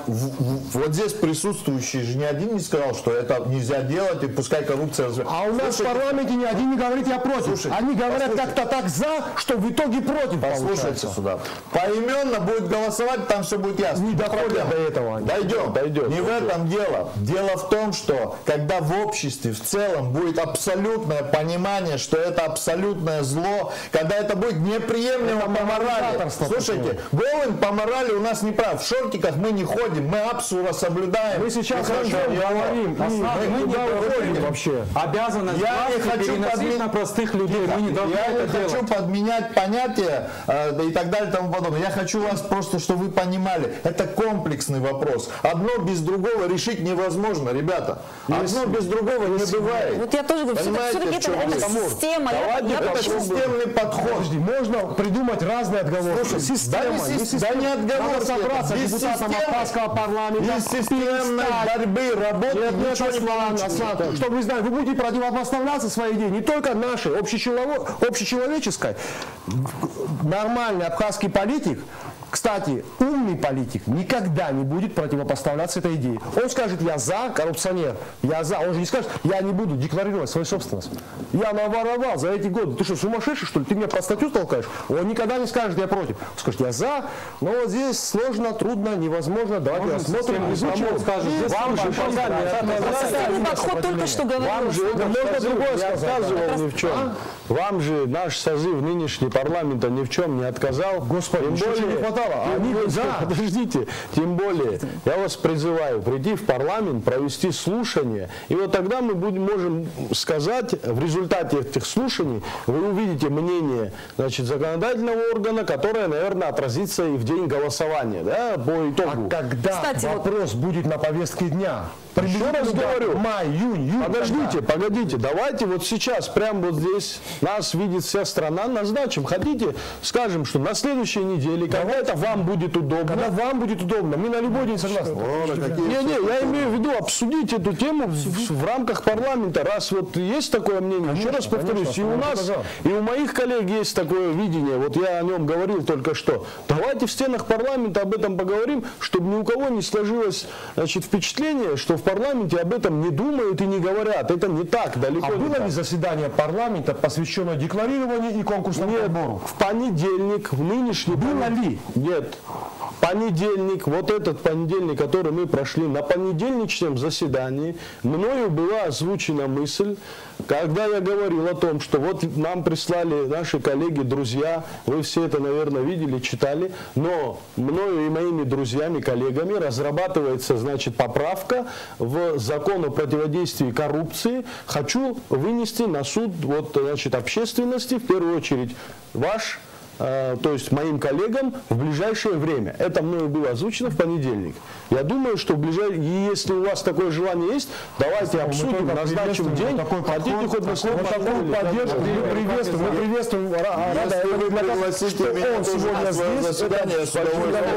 S3: вот здесь присутствующий же ни один не сказал, что это нельзя делать и пускай коррупция развивается.
S5: А у нас в парламенте ни один не говорит «я против». Они говорят как-то так «за», что в итоге против.
S3: Послушайте сюда. Поименно будет голосовать, там все будет ясно.
S5: Не доходят до этого.
S3: Дойдем. Не в этом дело. Дело в том, что когда в обществе в целом будет абсолютное понимание, что это абсолютное зло, когда это будет неприемлемо по морали. Слушайте, голым по морали у нас не прав. В шортиках мы не ходим, мы абсура соблюдаем.
S5: Мы сейчас о чем говорим? Мы не говорим вообще.
S4: Обязанность переносить на простых людей. Мы не должны
S3: я не хочу подменять понятия и так далее и тому подобное. Я хочу вас просто, чтобы вы понимали, это комплексный вопрос. Одно без другого решить невозможно, ребята. Одно без другого не бывает.
S1: Вот я тоже говорю, все-таки это система.
S3: Это системный подход.
S5: Можно придумать разные отговорки.
S3: Система. Да не отговорки.
S5: Собраться депутатом Абхазского парламента.
S3: Без системной борьбы, работы ничего не получится.
S5: Чтобы вы знали, вы будете противопоставляться своей идее, не только нашей, общечеловеческой. Нормальный абхазский политик, кстати, умный политик никогда не будет противопоставляться этой идее. Он скажет, я за, коррупционер, я за. Он же не скажет, я не буду декларировать свою собственность. Я наворовал за эти годы. Ты что, сумасшедший, что ли? Ты меня под статью толкаешь? Он никогда не скажет, я против. Он скажет, я за, но вот здесь сложно, трудно, невозможно. Давайте рассмотрим, изучим.
S7: Вам же
S1: подход только что говорил.
S7: Вам же это не отказывал ни в чем. Вам же наш созыв нынешний парламента ни в чем не отказал.
S5: Господи,
S7: тем более,
S5: не хватало.
S7: Подождите, тем более, я вас призываю прийти в парламент, провести слушания, и вот тогда мы можем сказать, в результате этих слушаний вы увидите мнение, значит, законодательного органа, которое, наверное, отразится и в день голосования, да, по итогу.
S5: А когда вопрос будет на повестке дня?
S7: Еще раз говорю,
S5: май, июнь.
S7: Погодите, давайте вот сейчас, прямо вот здесь, нас видит вся страна, назначим. Хотите, скажем, что на следующей неделе, когда это вам будет удобно.
S5: Когда вам будет удобно, мы на любой день согласны.
S7: Я имею в виду обсудить эту тему в рамках парламента, раз вот есть такое мнение. Еще раз повторюсь, и у нас, и у моих коллег есть такое видение, вот я о нем говорил только что. Давайте в стенах парламента об этом поговорим, чтобы ни у кого не сложилось, значит, впечатление, что в парламенте об этом не думают и не говорят. Это не так, далеко не
S5: было
S7: так.
S5: ли заседание парламента, посвященное декларированию и конкурсному отбору?
S7: В понедельник, в нынешний...
S5: Было ли?
S7: Нет. Понедельник, вот этот понедельник, который мы прошли, на понедельничном заседании мною была озвучена мысль, когда я говорил о том, что вот нам прислали наши коллеги, друзья, вы все это, наверное, видели, читали, но мною и моими друзьями, коллегами разрабатывается, значит, поправка в закон о противодействии коррупции. Хочу вынести на суд, вот, значит, общественности, в первую очередь ваш, то есть моим коллегам в ближайшее время. Это мною было озвучено в понедельник. Я думаю, что если у вас такое желание есть, давайте обсудим, назначим день. Хотите хоть на
S5: такую поддержку, мы приветствуем Рада, что он сегодня здесь.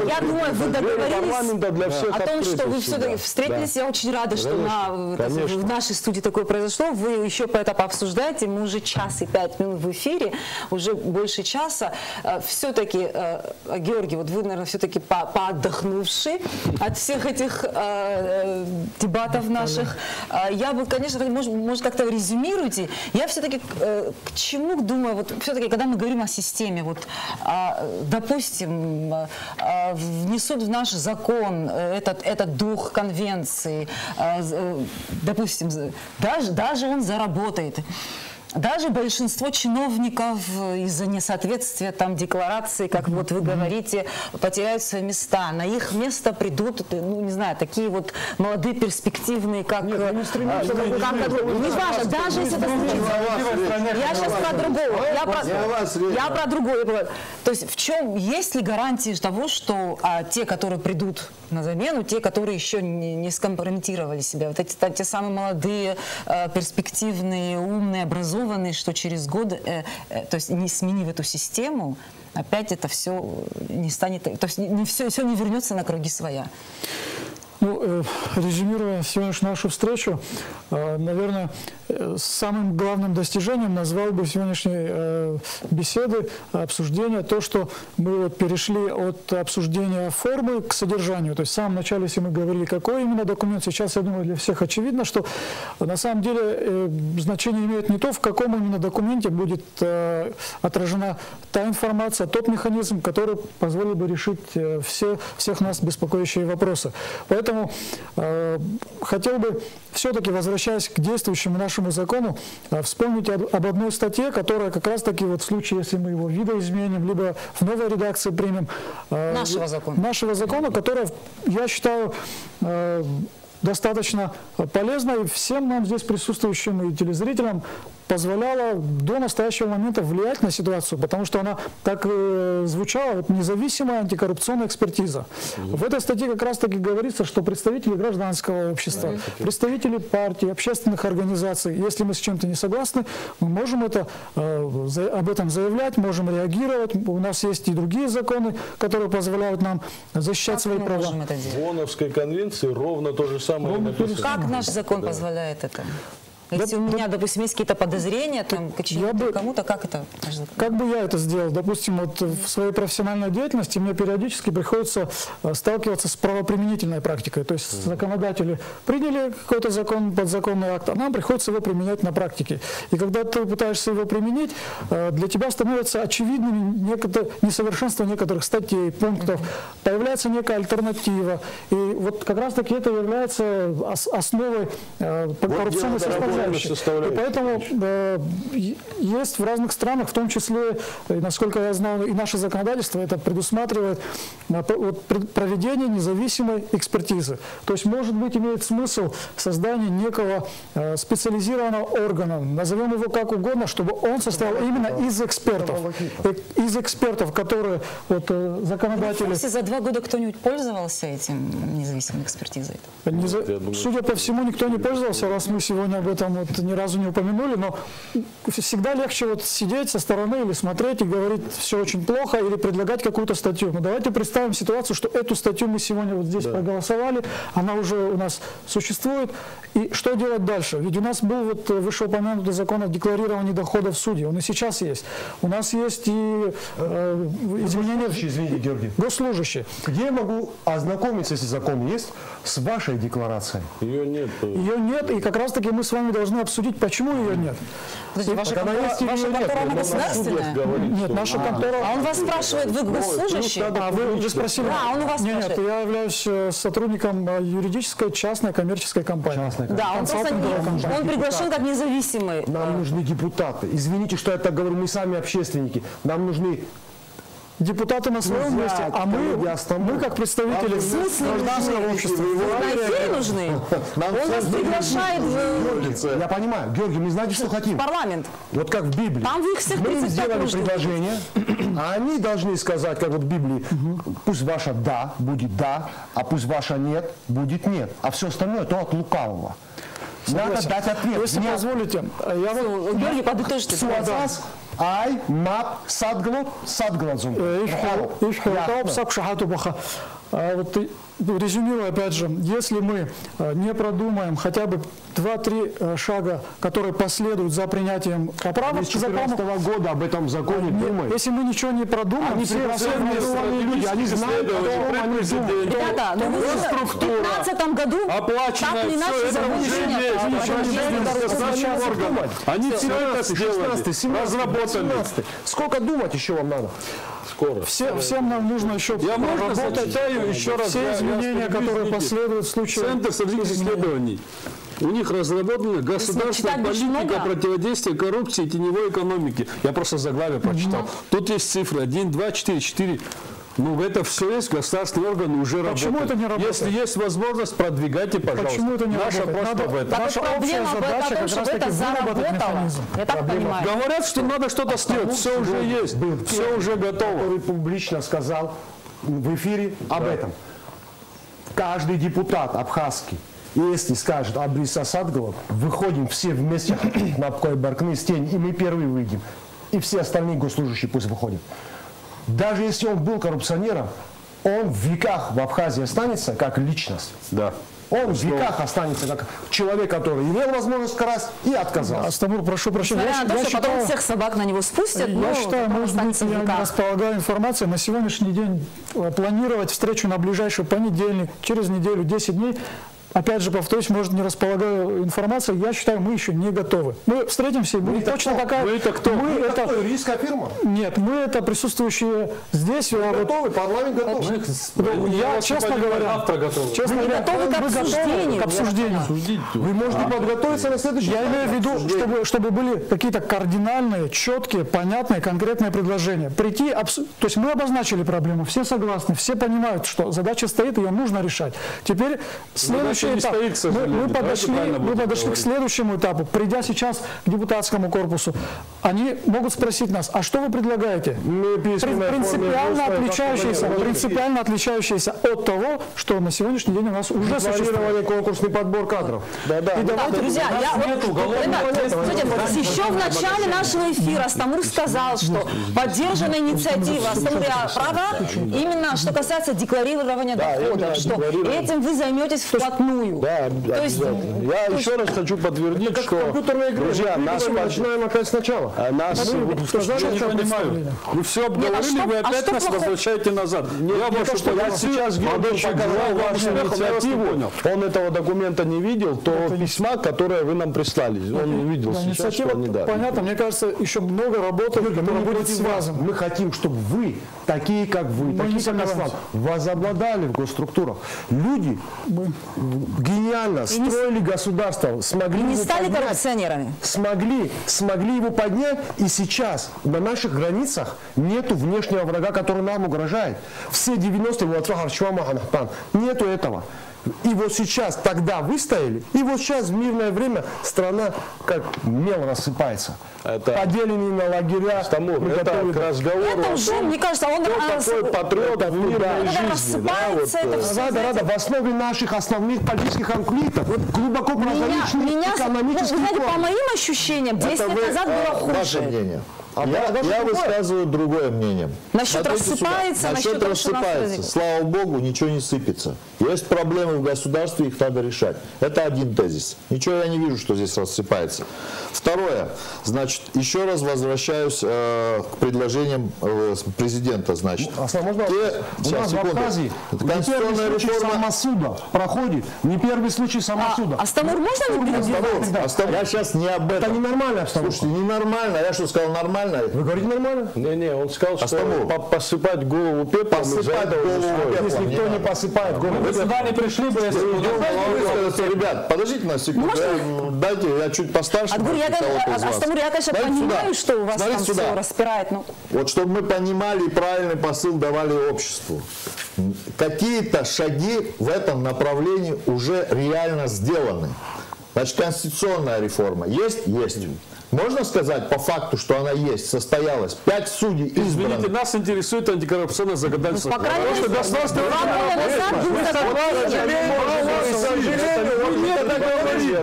S1: Я думаю, вы договорились о том, что вы все-таки встретились. Я очень рада, что в нашей студии такое произошло. Вы еще по это пообсуждаете. Мы уже час и 5 минут в эфире, уже больше часа. Все-таки, Георгий, вот вы, наверное, все-таки поотдохнувший от всех этих дебатов наших. Я бы, конечно, может как-то резюмируйте. Я все-таки к чему думаю, вот все-таки, когда мы говорим о системе, вот, допустим, внесут в наш закон этот дух конвенции, допустим, даже он заработает. даже большинство чиновников из-за несоответствия там декларации, как вот вы говорите, потеряют свои места. На их место придут, ну не знаю, такие вот молодые перспективные, как... Не важно, даже если это случится. Я сейчас про другого. Я про другое. То есть в чем, есть ли гарантии того, что те, которые придут на замену, те, которые еще не скомпрометировали себя, вот эти те самые молодые, перспективные, умные, образованные, что через год, то есть не сменив эту систему, опять это все не станет, то есть все не вернется на круги своя.
S2: Ну, резюмируя сегодняшнюю нашу встречу, наверное, самым главным достижением назвал бы сегодняшней беседы, обсуждения, то, что мы вот перешли от обсуждения формы к содержанию. То есть в самом начале, если мы говорили, какой именно документ, сейчас, я думаю, для всех очевидно, что на самом деле значение имеет не то, в каком именно документе будет отражена та информация, тот механизм, который позволил бы решить всех нас беспокоящие вопросы. Поэтому хотел бы, все-таки, возвращаясь к действующему нашему закону, вспомнить об одной статье, которая как раз-таки вот в случае, если мы его видоизменим, либо в новой редакции примем, нашего закона, которая, я считаю, достаточно полезна и всем нам здесь присутствующим и телезрителям позволяла до настоящего момента влиять на ситуацию, потому что она так звучала, вот, независимая антикоррупционная экспертиза. В этой статье как раз таки говорится, что представители гражданского общества, представители партий, общественных организаций, если мы с чем-то не согласны, мы можем об этом заявлять, можем реагировать. У нас есть и другие законы, которые позволяют нам защищать свои права.
S7: В ООНовской конвенции ровно то же самое написано.
S1: Как наш закон позволяет это? Если у меня, допустим, есть какие-то подозрения там, к кому-то, как это?
S2: Как бы я это сделал? Допустим, вот в своей профессиональной деятельности мне периодически приходится сталкиваться с правоприменительной практикой. То есть законодатели приняли какой-то закон, подзаконный акт, а нам приходится его применять на практике. И когда ты пытаешься его применить, для тебя становится очевидным несовершенство некоторых статей, пунктов, появляется некая альтернатива. И вот как раз-таки это является основой коррупционной составляющей. И поэтому есть в разных странах, в том числе, насколько я знаю, и наше законодательство это предусматривает проведение независимой экспертизы. То есть, может быть, имеет смысл создание некого специализированного органа, назовем его как угодно, чтобы он состоял именно из экспертов. Из экспертов, которые законодатели...
S1: Если за 2 года кто-нибудь пользовался этим независимой экспертизой?
S2: Судя по всему, никто не пользовался, раз мы сегодня об этом ни разу не упомянули, но всегда легче сидеть со стороны или смотреть и говорить, все очень плохо, или предлагать какую-то статью. Но давайте представим ситуацию, что эту статью мы сегодня вот здесь проголосовали, она уже у нас существует, и что делать дальше? Ведь у нас был вышеупомянутый закон о декларировании доходов судей, он и сейчас есть. У нас есть и изменения...
S5: Извините, Георгий.
S2: Госслужащие.
S5: Где я могу ознакомиться, если закон есть, с вашей декларацией?
S7: Ее нет.
S2: Ее нет, и как раз-таки мы с вами должны обсудить, почему ее нет.
S1: Ваша контора государственная?
S2: Нет, наша контора...
S1: А он вас спрашивает, вы госслужащий?
S2: Вы спросили?
S1: Да, он у вас спрашивает.
S2: Нет, я являюсь сотрудником юридической частной коммерческой компании.
S1: Да, он просто он приглашен как независимый.
S5: Нам нужны депутаты. Извините, что я так говорю, мы сами общественники. Нам нужны...
S2: Депутаты на своем месте, а мы как представители гражданского общества.
S1: Эфиры нужны. Он вас приглашает в...
S5: Я понимаю. Георгий, мы знаете, что хотим?
S1: Парламент.
S5: Вот как в Библии.
S1: Там вы их всех
S5: мы сделали предложение, а они должны сказать, как вот в Библии, пусть ваша «да» будет «да», а пусть ваша «нет» будет «нет». А все остальное то от лукавого. Надо дать ответ.
S2: Если позволите, я вот...
S1: Георгий, подытожьте.
S5: Ай, мап, садглазум.
S2: Резюмируя, опять же, если мы не продумаем хотя бы 2-3 шага, которые последуют за принятием поправок к закону,
S5: 2014 года об этом законе думают.
S2: Если мы ничего не продумаем,
S5: они люди, они знают,
S1: ребята, но в 2015 году так или иначе
S6: орган. Они все это сделали, разработали.
S5: Сколько думать еще вам надо?
S6: Скоро.
S2: Всем нам нужно еще
S6: проработать еще раз
S2: все изменения, которые последуют в случае...
S6: Центр стратегических исследований У них разработана государственная политика противодействия коррупции и теневой экономики. Я просто заглавие прочитал. Тут есть цифры 1, 2, 4, 4. Ну, это все есть, государственные органы уже работают.
S2: Почему это не работает?
S6: Если есть возможность, продвигайте, пожалуйста.
S2: Почему это не
S6: Наша
S2: работает?
S6: просто в этом.
S2: Наша общая задача как раз таки выработать механизм.
S1: Я так понимаю.
S6: Говорят, что надо что-то сделать. Все уже есть, все уже готово.
S5: Который публично сказал в эфире об этом. Каждый депутат абхазский, если скажет Абрис Асадгова, выходим все вместе на Койбаркны стень, и мы первые выйдем. И все остальные госслужащие пусть выходят. Даже если он был коррупционером, он в веках в Абхазии останется как личность.
S6: Да.
S5: Он в веках останется как человек, который имел возможность красть и отказался.
S2: Астамур, прошу прощения.
S1: Несмотря на то, что потом всех собак на него спустят,
S2: Я считаю, может быть, я не располагаю информацией. На сегодняшний день планировать встречу на ближайший понедельник, через неделю, 10 дней. Опять же, повторюсь, может, не располагаю информацией, я считаю, мы еще не готовы. Мы встретимся и будет точно такая...
S6: Вы это кто?
S5: Мы это рисковая фирма?
S2: Нет, мы это присутствующие здесь.
S5: Готовы, парламент готов.
S2: Я, честно говоря,
S1: мы готовы к обсуждению.
S5: Вы можете подготовиться на следующий.
S2: Я имею в виду, чтобы были какие-то кардинальные, четкие, понятные, конкретные предложения. Прийти, то есть мы обозначили проблему, все согласны, все понимают, что задача стоит, ее нужно решать. Теперь следующий этап. Мы подошли к следующему этапу. Придя сейчас к депутатскому корпусу, они могут спросить нас, а что вы предлагаете? Принципиально отличающиеся от того, что на сегодняшний день у нас уже существует.
S5: Конкурсный подбор кадров.
S1: Друзья, еще в начале нашего эфира Астамур сказал, что поддержана инициатива Астамуря права именно что касается декларирования доходов, что этим вы займетесь вплотную.
S7: Да,
S1: то есть,
S7: я еще раз хочу подтвердить, что, друзья, нас
S5: начинаем опять сначала.
S6: Я не понимаю. Вы все обговорили, вы опять нас возвращаете назад.
S7: Я сейчас показал вашу инициативу, он этого документа не видел, то письма, которое вы нам прислали, он не видел сейчас, что он не дал.
S2: Понятно, мне кажется, еще много работы, которая будет связана.
S5: Мы хотим, чтобы вы, такие как вы, такие как Аслан, возобладали в госструктурах. Люди гениально строили государство, смогли
S1: не
S5: его
S1: стали
S5: поднять,
S1: коррупционерами.
S5: смогли его поднять, и сейчас на наших границах нету внешнего врага, который нам угрожает. Все 90-е нету этого. И вот сейчас, тогда выстояли, и вот сейчас в мирное время страна как мел рассыпается. Поделенные на лагеря.
S7: Это к разговору.
S1: Это уже, мне кажется, он
S7: такой патриот в мирной жизни.
S1: рассыпается.
S5: Рада, в основе наших основных политических конфликтов глубоко прозаичный экономический
S1: вы знаете, по моим ощущениям, 10 лет назад было хуже.
S3: Ваше мнение. Я высказываю другое мнение.
S1: Насчет рассыпается,
S3: насчет рассыпается. Слава Богу, ничего не сыпется. Есть проблемы в государстве, их надо решать. Это один тезис. Ничего я не вижу, что здесь рассыпается. Второе. Значит, еще раз возвращаюсь к предложениям президента. Значит,
S5: у нас в Абхазии
S3: конституционная реформа
S5: самосуда проходит. Не первый случай самосуда.
S1: Астамур, можно не перебивать?
S3: Я сейчас не об этом.
S5: Это ненормально обстановка.
S3: Слушайте, ненормально. Я что сказал, нормально?
S5: Вы говорите нормально?
S7: Не, он сказал, что посыпать голову пеплом.
S3: Посыпать голову пеплом.
S5: Если никто не посыпает голову.
S6: Вы сюда не пришли бы, если бы...
S3: Ребят, подождите на секунду. Дайте, я чуть постарше.
S1: Астамур, я, конечно, понимаю, что у вас там все распирает.
S3: Вот чтобы мы понимали и правильный посыл давали обществу. Какие-то шаги в этом направлении уже реально сделаны. Значит, конституционная реформа есть? Есть. Можно сказать по факту, что она есть, состоялась? 5 судей избраны.
S6: Извините, нас интересует антикоррупционное законодательство.
S1: По крайней мере, 2 года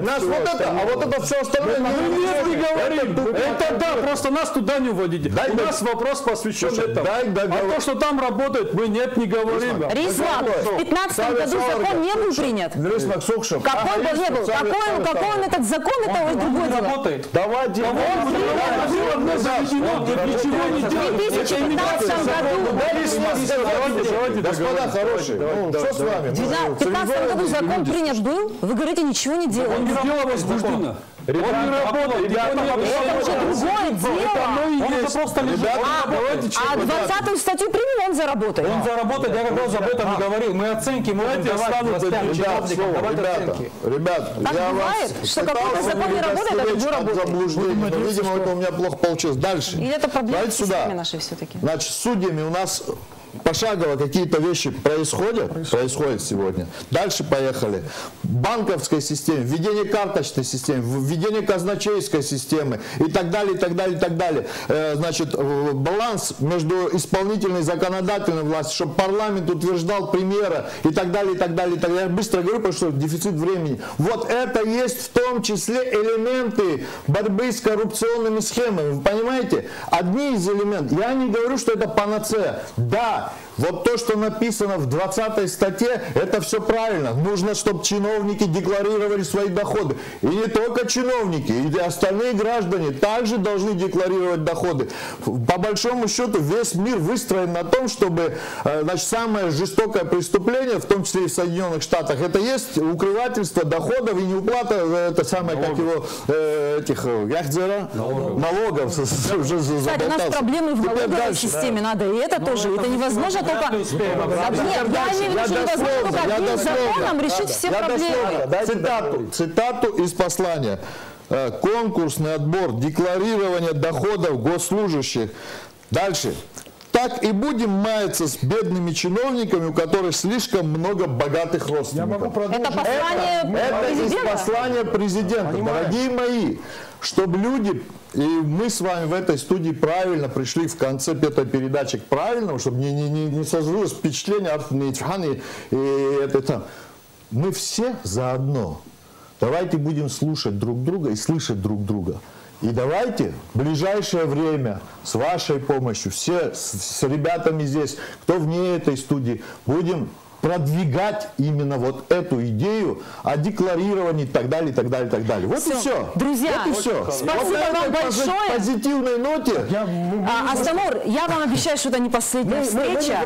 S3: Нас вот это, а вот это все остальное
S6: не говорим. Это да, просто нас туда не уводите. У нас вопрос посвящен этому. А то, что там работает, мы нет, не говорим.
S1: Рислам, в 2015 году закон не был принят. Какой бы не был? Какой он этот закон, это другой дело.
S6: Работает.
S7: Давайте.
S1: В 2015 году.
S3: Господа хорошие, что с вами?
S1: В 2015 году закон принят был, вы говорите, ничего не делаете.
S6: Дело возбуждено.
S7: Он не работает.
S1: Это уже другое дело.
S4: Он уже просто лежит.
S1: А 20-ю статью принял, он заработает.
S4: Он заработает, я как раз об этом и говорил. Мы оценки можем давать властям, чиновникам, давать оценки.
S3: Ребят,
S1: Так
S3: я
S1: бывает,
S3: вас
S1: что какой-то закон не работает, а другой
S3: от
S1: работает.
S3: заблуждений, но, видимо, это у меня плохо получилось. Дальше.
S1: И это проблема в
S3: Давайте сюда.
S1: системе нашей все-таки.
S3: Значит, с судьями у нас пошагово какие-то вещи происходят сегодня. Дальше поехали. В банковской системе, введение карточной системы, введение казначейской системы и так далее, и так далее, и так далее. Значит, баланс между исполнительной и законодательной властью, чтобы парламент утверждал премьера и так далее, и так далее, и так далее. Я быстро говорю, потому что дефицит времени. Вот это есть в том числе элементы борьбы с коррупционными схемами. Вы понимаете? Одни из элементов. Я не говорю, что это панацея. Да, вот то, что написано в 20 статье, это все правильно. Нужно, чтобы чиновники декларировали свои доходы. И не только чиновники, и остальные граждане также должны декларировать доходы. По большому счету, весь мир выстроен на том, чтобы, значит, самое жестокое преступление, в том числе и в Соединенных Штатах, это есть укрывательство доходов и неуплата, это самое, как его, этих, налогов.
S1: Кстати, у нас проблемы в налоговой системе, надо и это тоже, это невозможно только... Нет, я имею в виду, что невозможно только одним законом решить все проблемы.
S3: Цитату из послания. Конкурсный отбор, декларирование доходов госслужащих. Дальше. Так и будем маяться с бедными чиновниками, у которых слишком много богатых родственников.
S1: Это послание
S3: Это из
S1: президента?
S3: послания президента. Дорогие мои, чтобы люди, и мы с вами в этой студии правильно пришли в конце этой передачи к правильному, чтобы не сложилось впечатление от Нейтрхана и это там. Мы все заодно. Давайте будем слушать друг друга и слышать друг друга. И давайте в ближайшее время с вашей помощью, все с ребятами здесь, кто вне этой студии, будем продвигать именно вот эту идею о декларировании и так далее, и так далее, и так далее. Вот
S1: все.
S3: и все.
S1: Друзья,
S3: вот и все.
S1: спасибо
S3: вот на
S1: вам
S3: этой
S1: большое.
S3: позитивной ноте.
S1: Астамур, я вам обещаю, что это не последняя встреча.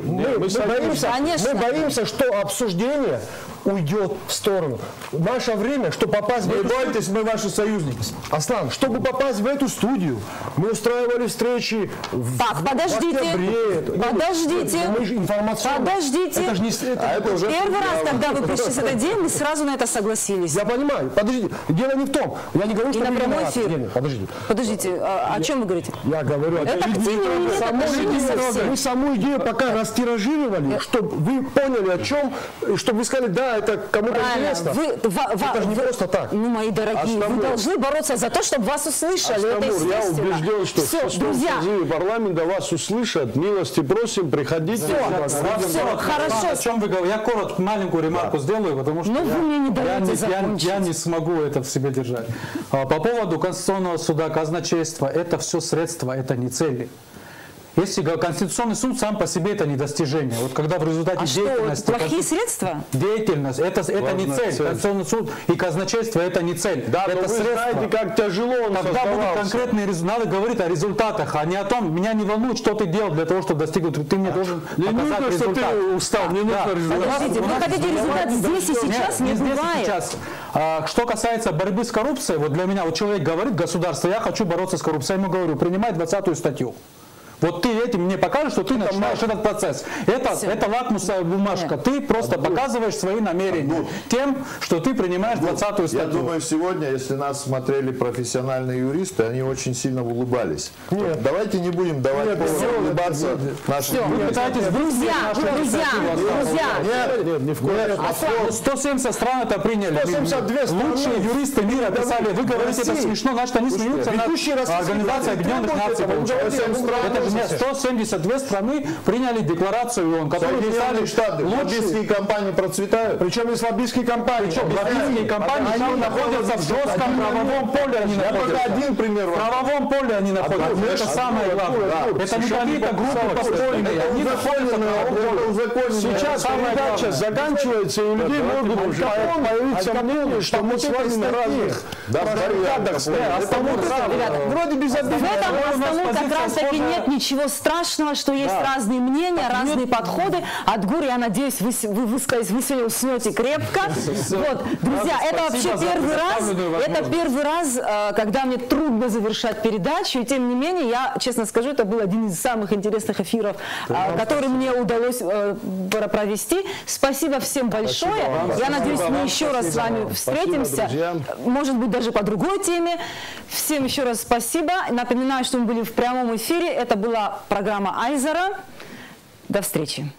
S5: Мы боимся, что обсуждение уйдет в сторону. Наше время, чтобы попасть в
S3: Не
S5: эту
S3: бойтесь, мы ваши союзники.
S5: Аслан, чтобы попасть в эту студию, мы устраивали встречи
S1: Так, подождите, подождите,
S5: Мы же информационно.
S1: подождите.
S5: Это же не...
S3: Это уже
S1: Первый раз, когда вы пришли с этой идеей, мы сразу на это согласились.
S5: Я понимаю, подождите, дело не в том. Я не говорю, что
S1: на
S5: вы
S1: прямой
S5: виноваты.
S1: эфир.
S5: Не, подождите.
S1: Подождите, о чем вы говорите?
S5: Я говорю,
S1: Это к теме не имеет отношения совсем.
S5: мы саму идею пока растиражировали, чтобы вы поняли о чем, чтобы вы сказали, да, это кому-то интересно. Это же не просто так.
S1: Ну, мои дорогие, вы должны бороться за то, чтобы вас услышали. Это
S7: Астамур, я
S1: естественно.
S7: убежден, что в
S1: Все,
S7: 6
S1: друзья,
S7: созыве парламента вас услышат. Милости просим, приходите.
S1: все, хорошо.
S4: О чем вы говорите? Я коротко маленькую ремарку сделаю, потому что
S1: Но вы мне не даете закончить.
S4: я не смогу это в себе держать. По поводу Конституционного суда, казначейства, это все средства, это не цели. Если Конституционный суд сам по себе это не достижение. Вот когда в результате
S1: А что,
S4: деятельности...
S1: плохие средства?
S4: Деятельность, это не цель. Конституционный суд и казначейство это не цель.
S7: Да,
S4: это
S7: но вы
S4: средство.
S7: знаете, как тяжело он
S4: Когда будут
S7: создавался.
S4: конкретные результаты, надо говорить о результатах, а не о том, меня не волнует, что ты делал для того, чтобы достигнуть. Ты мне должен
S6: Не
S4: показать
S6: нужно, что
S4: результат.
S6: ты устал, не нужно результат.
S1: Подождите, вы хотите результат здесь и сейчас? Не
S4: здесь и
S1: бывает.
S4: сейчас. Что касается борьбы с коррупцией, вот для меня, вот человек говорит, государство, я хочу бороться с коррупцией, я ему говорю, принимай 20-ю статью. Вот ты этим мне покажешь, что ты начинаешь этот процесс. Это лакмусовая бумажка.
S1: Нет.
S4: Ты просто показываешь свои намерения тем, что ты принимаешь 20-ю
S3: Я
S4: статью.
S3: думаю, сегодня, если нас смотрели профессиональные юристы, они очень сильно улыбались.
S5: Нет.
S3: Давайте не будем давать повод улыбаться нашим
S4: Вы пытаетесь
S1: Друзья,
S3: Нет, ни в коем случае.
S4: 170 стран это приняли.
S5: 172 страны.
S4: Лучшие юристы мира писали, вы говорите, это смешно, значит они смеются над
S5: ведущие российские
S4: Организацией Объединенных Наций. Это же не 172 страны приняли декларацию ООН, которую
S3: Соединенные
S4: писали
S3: Штаты, лоббистские компании процветают.
S5: Причем есть лоббистские компании.
S4: лоббистские компании там находятся в жестком правовом поле. Они
S3: Я только
S4: находятся.
S3: один пример
S4: В
S3: вам.
S4: правовом поле они находятся. Это самое главное. Это не какие-то группы построенные. Они находятся в правовом поле.
S7: Сейчас передача заканчивается, и у людей могут уже появиться мнение, что мы с вами на разных баррикадах стоим.
S1: Ребята,
S7: Вроде без
S1: в этом Астамур как раз таки нет ничего страшного, что есть разные мнения, разные подходы. Адгур, я надеюсь, вы сегодня уснете крепко. Вот, друзья, это вообще первый раз, когда мне трудно завершать передачу, и тем не менее, я, честно скажу, это был один из самых интересных эфиров, который мне удалось провести. Спасибо всем большое. Я надеюсь, мы еще раз с вами встретимся, может быть, даже по другой теме. Всем еще раз спасибо. Напоминаю, что мы были в прямом эфире. Это была программа Айзара. До встречи.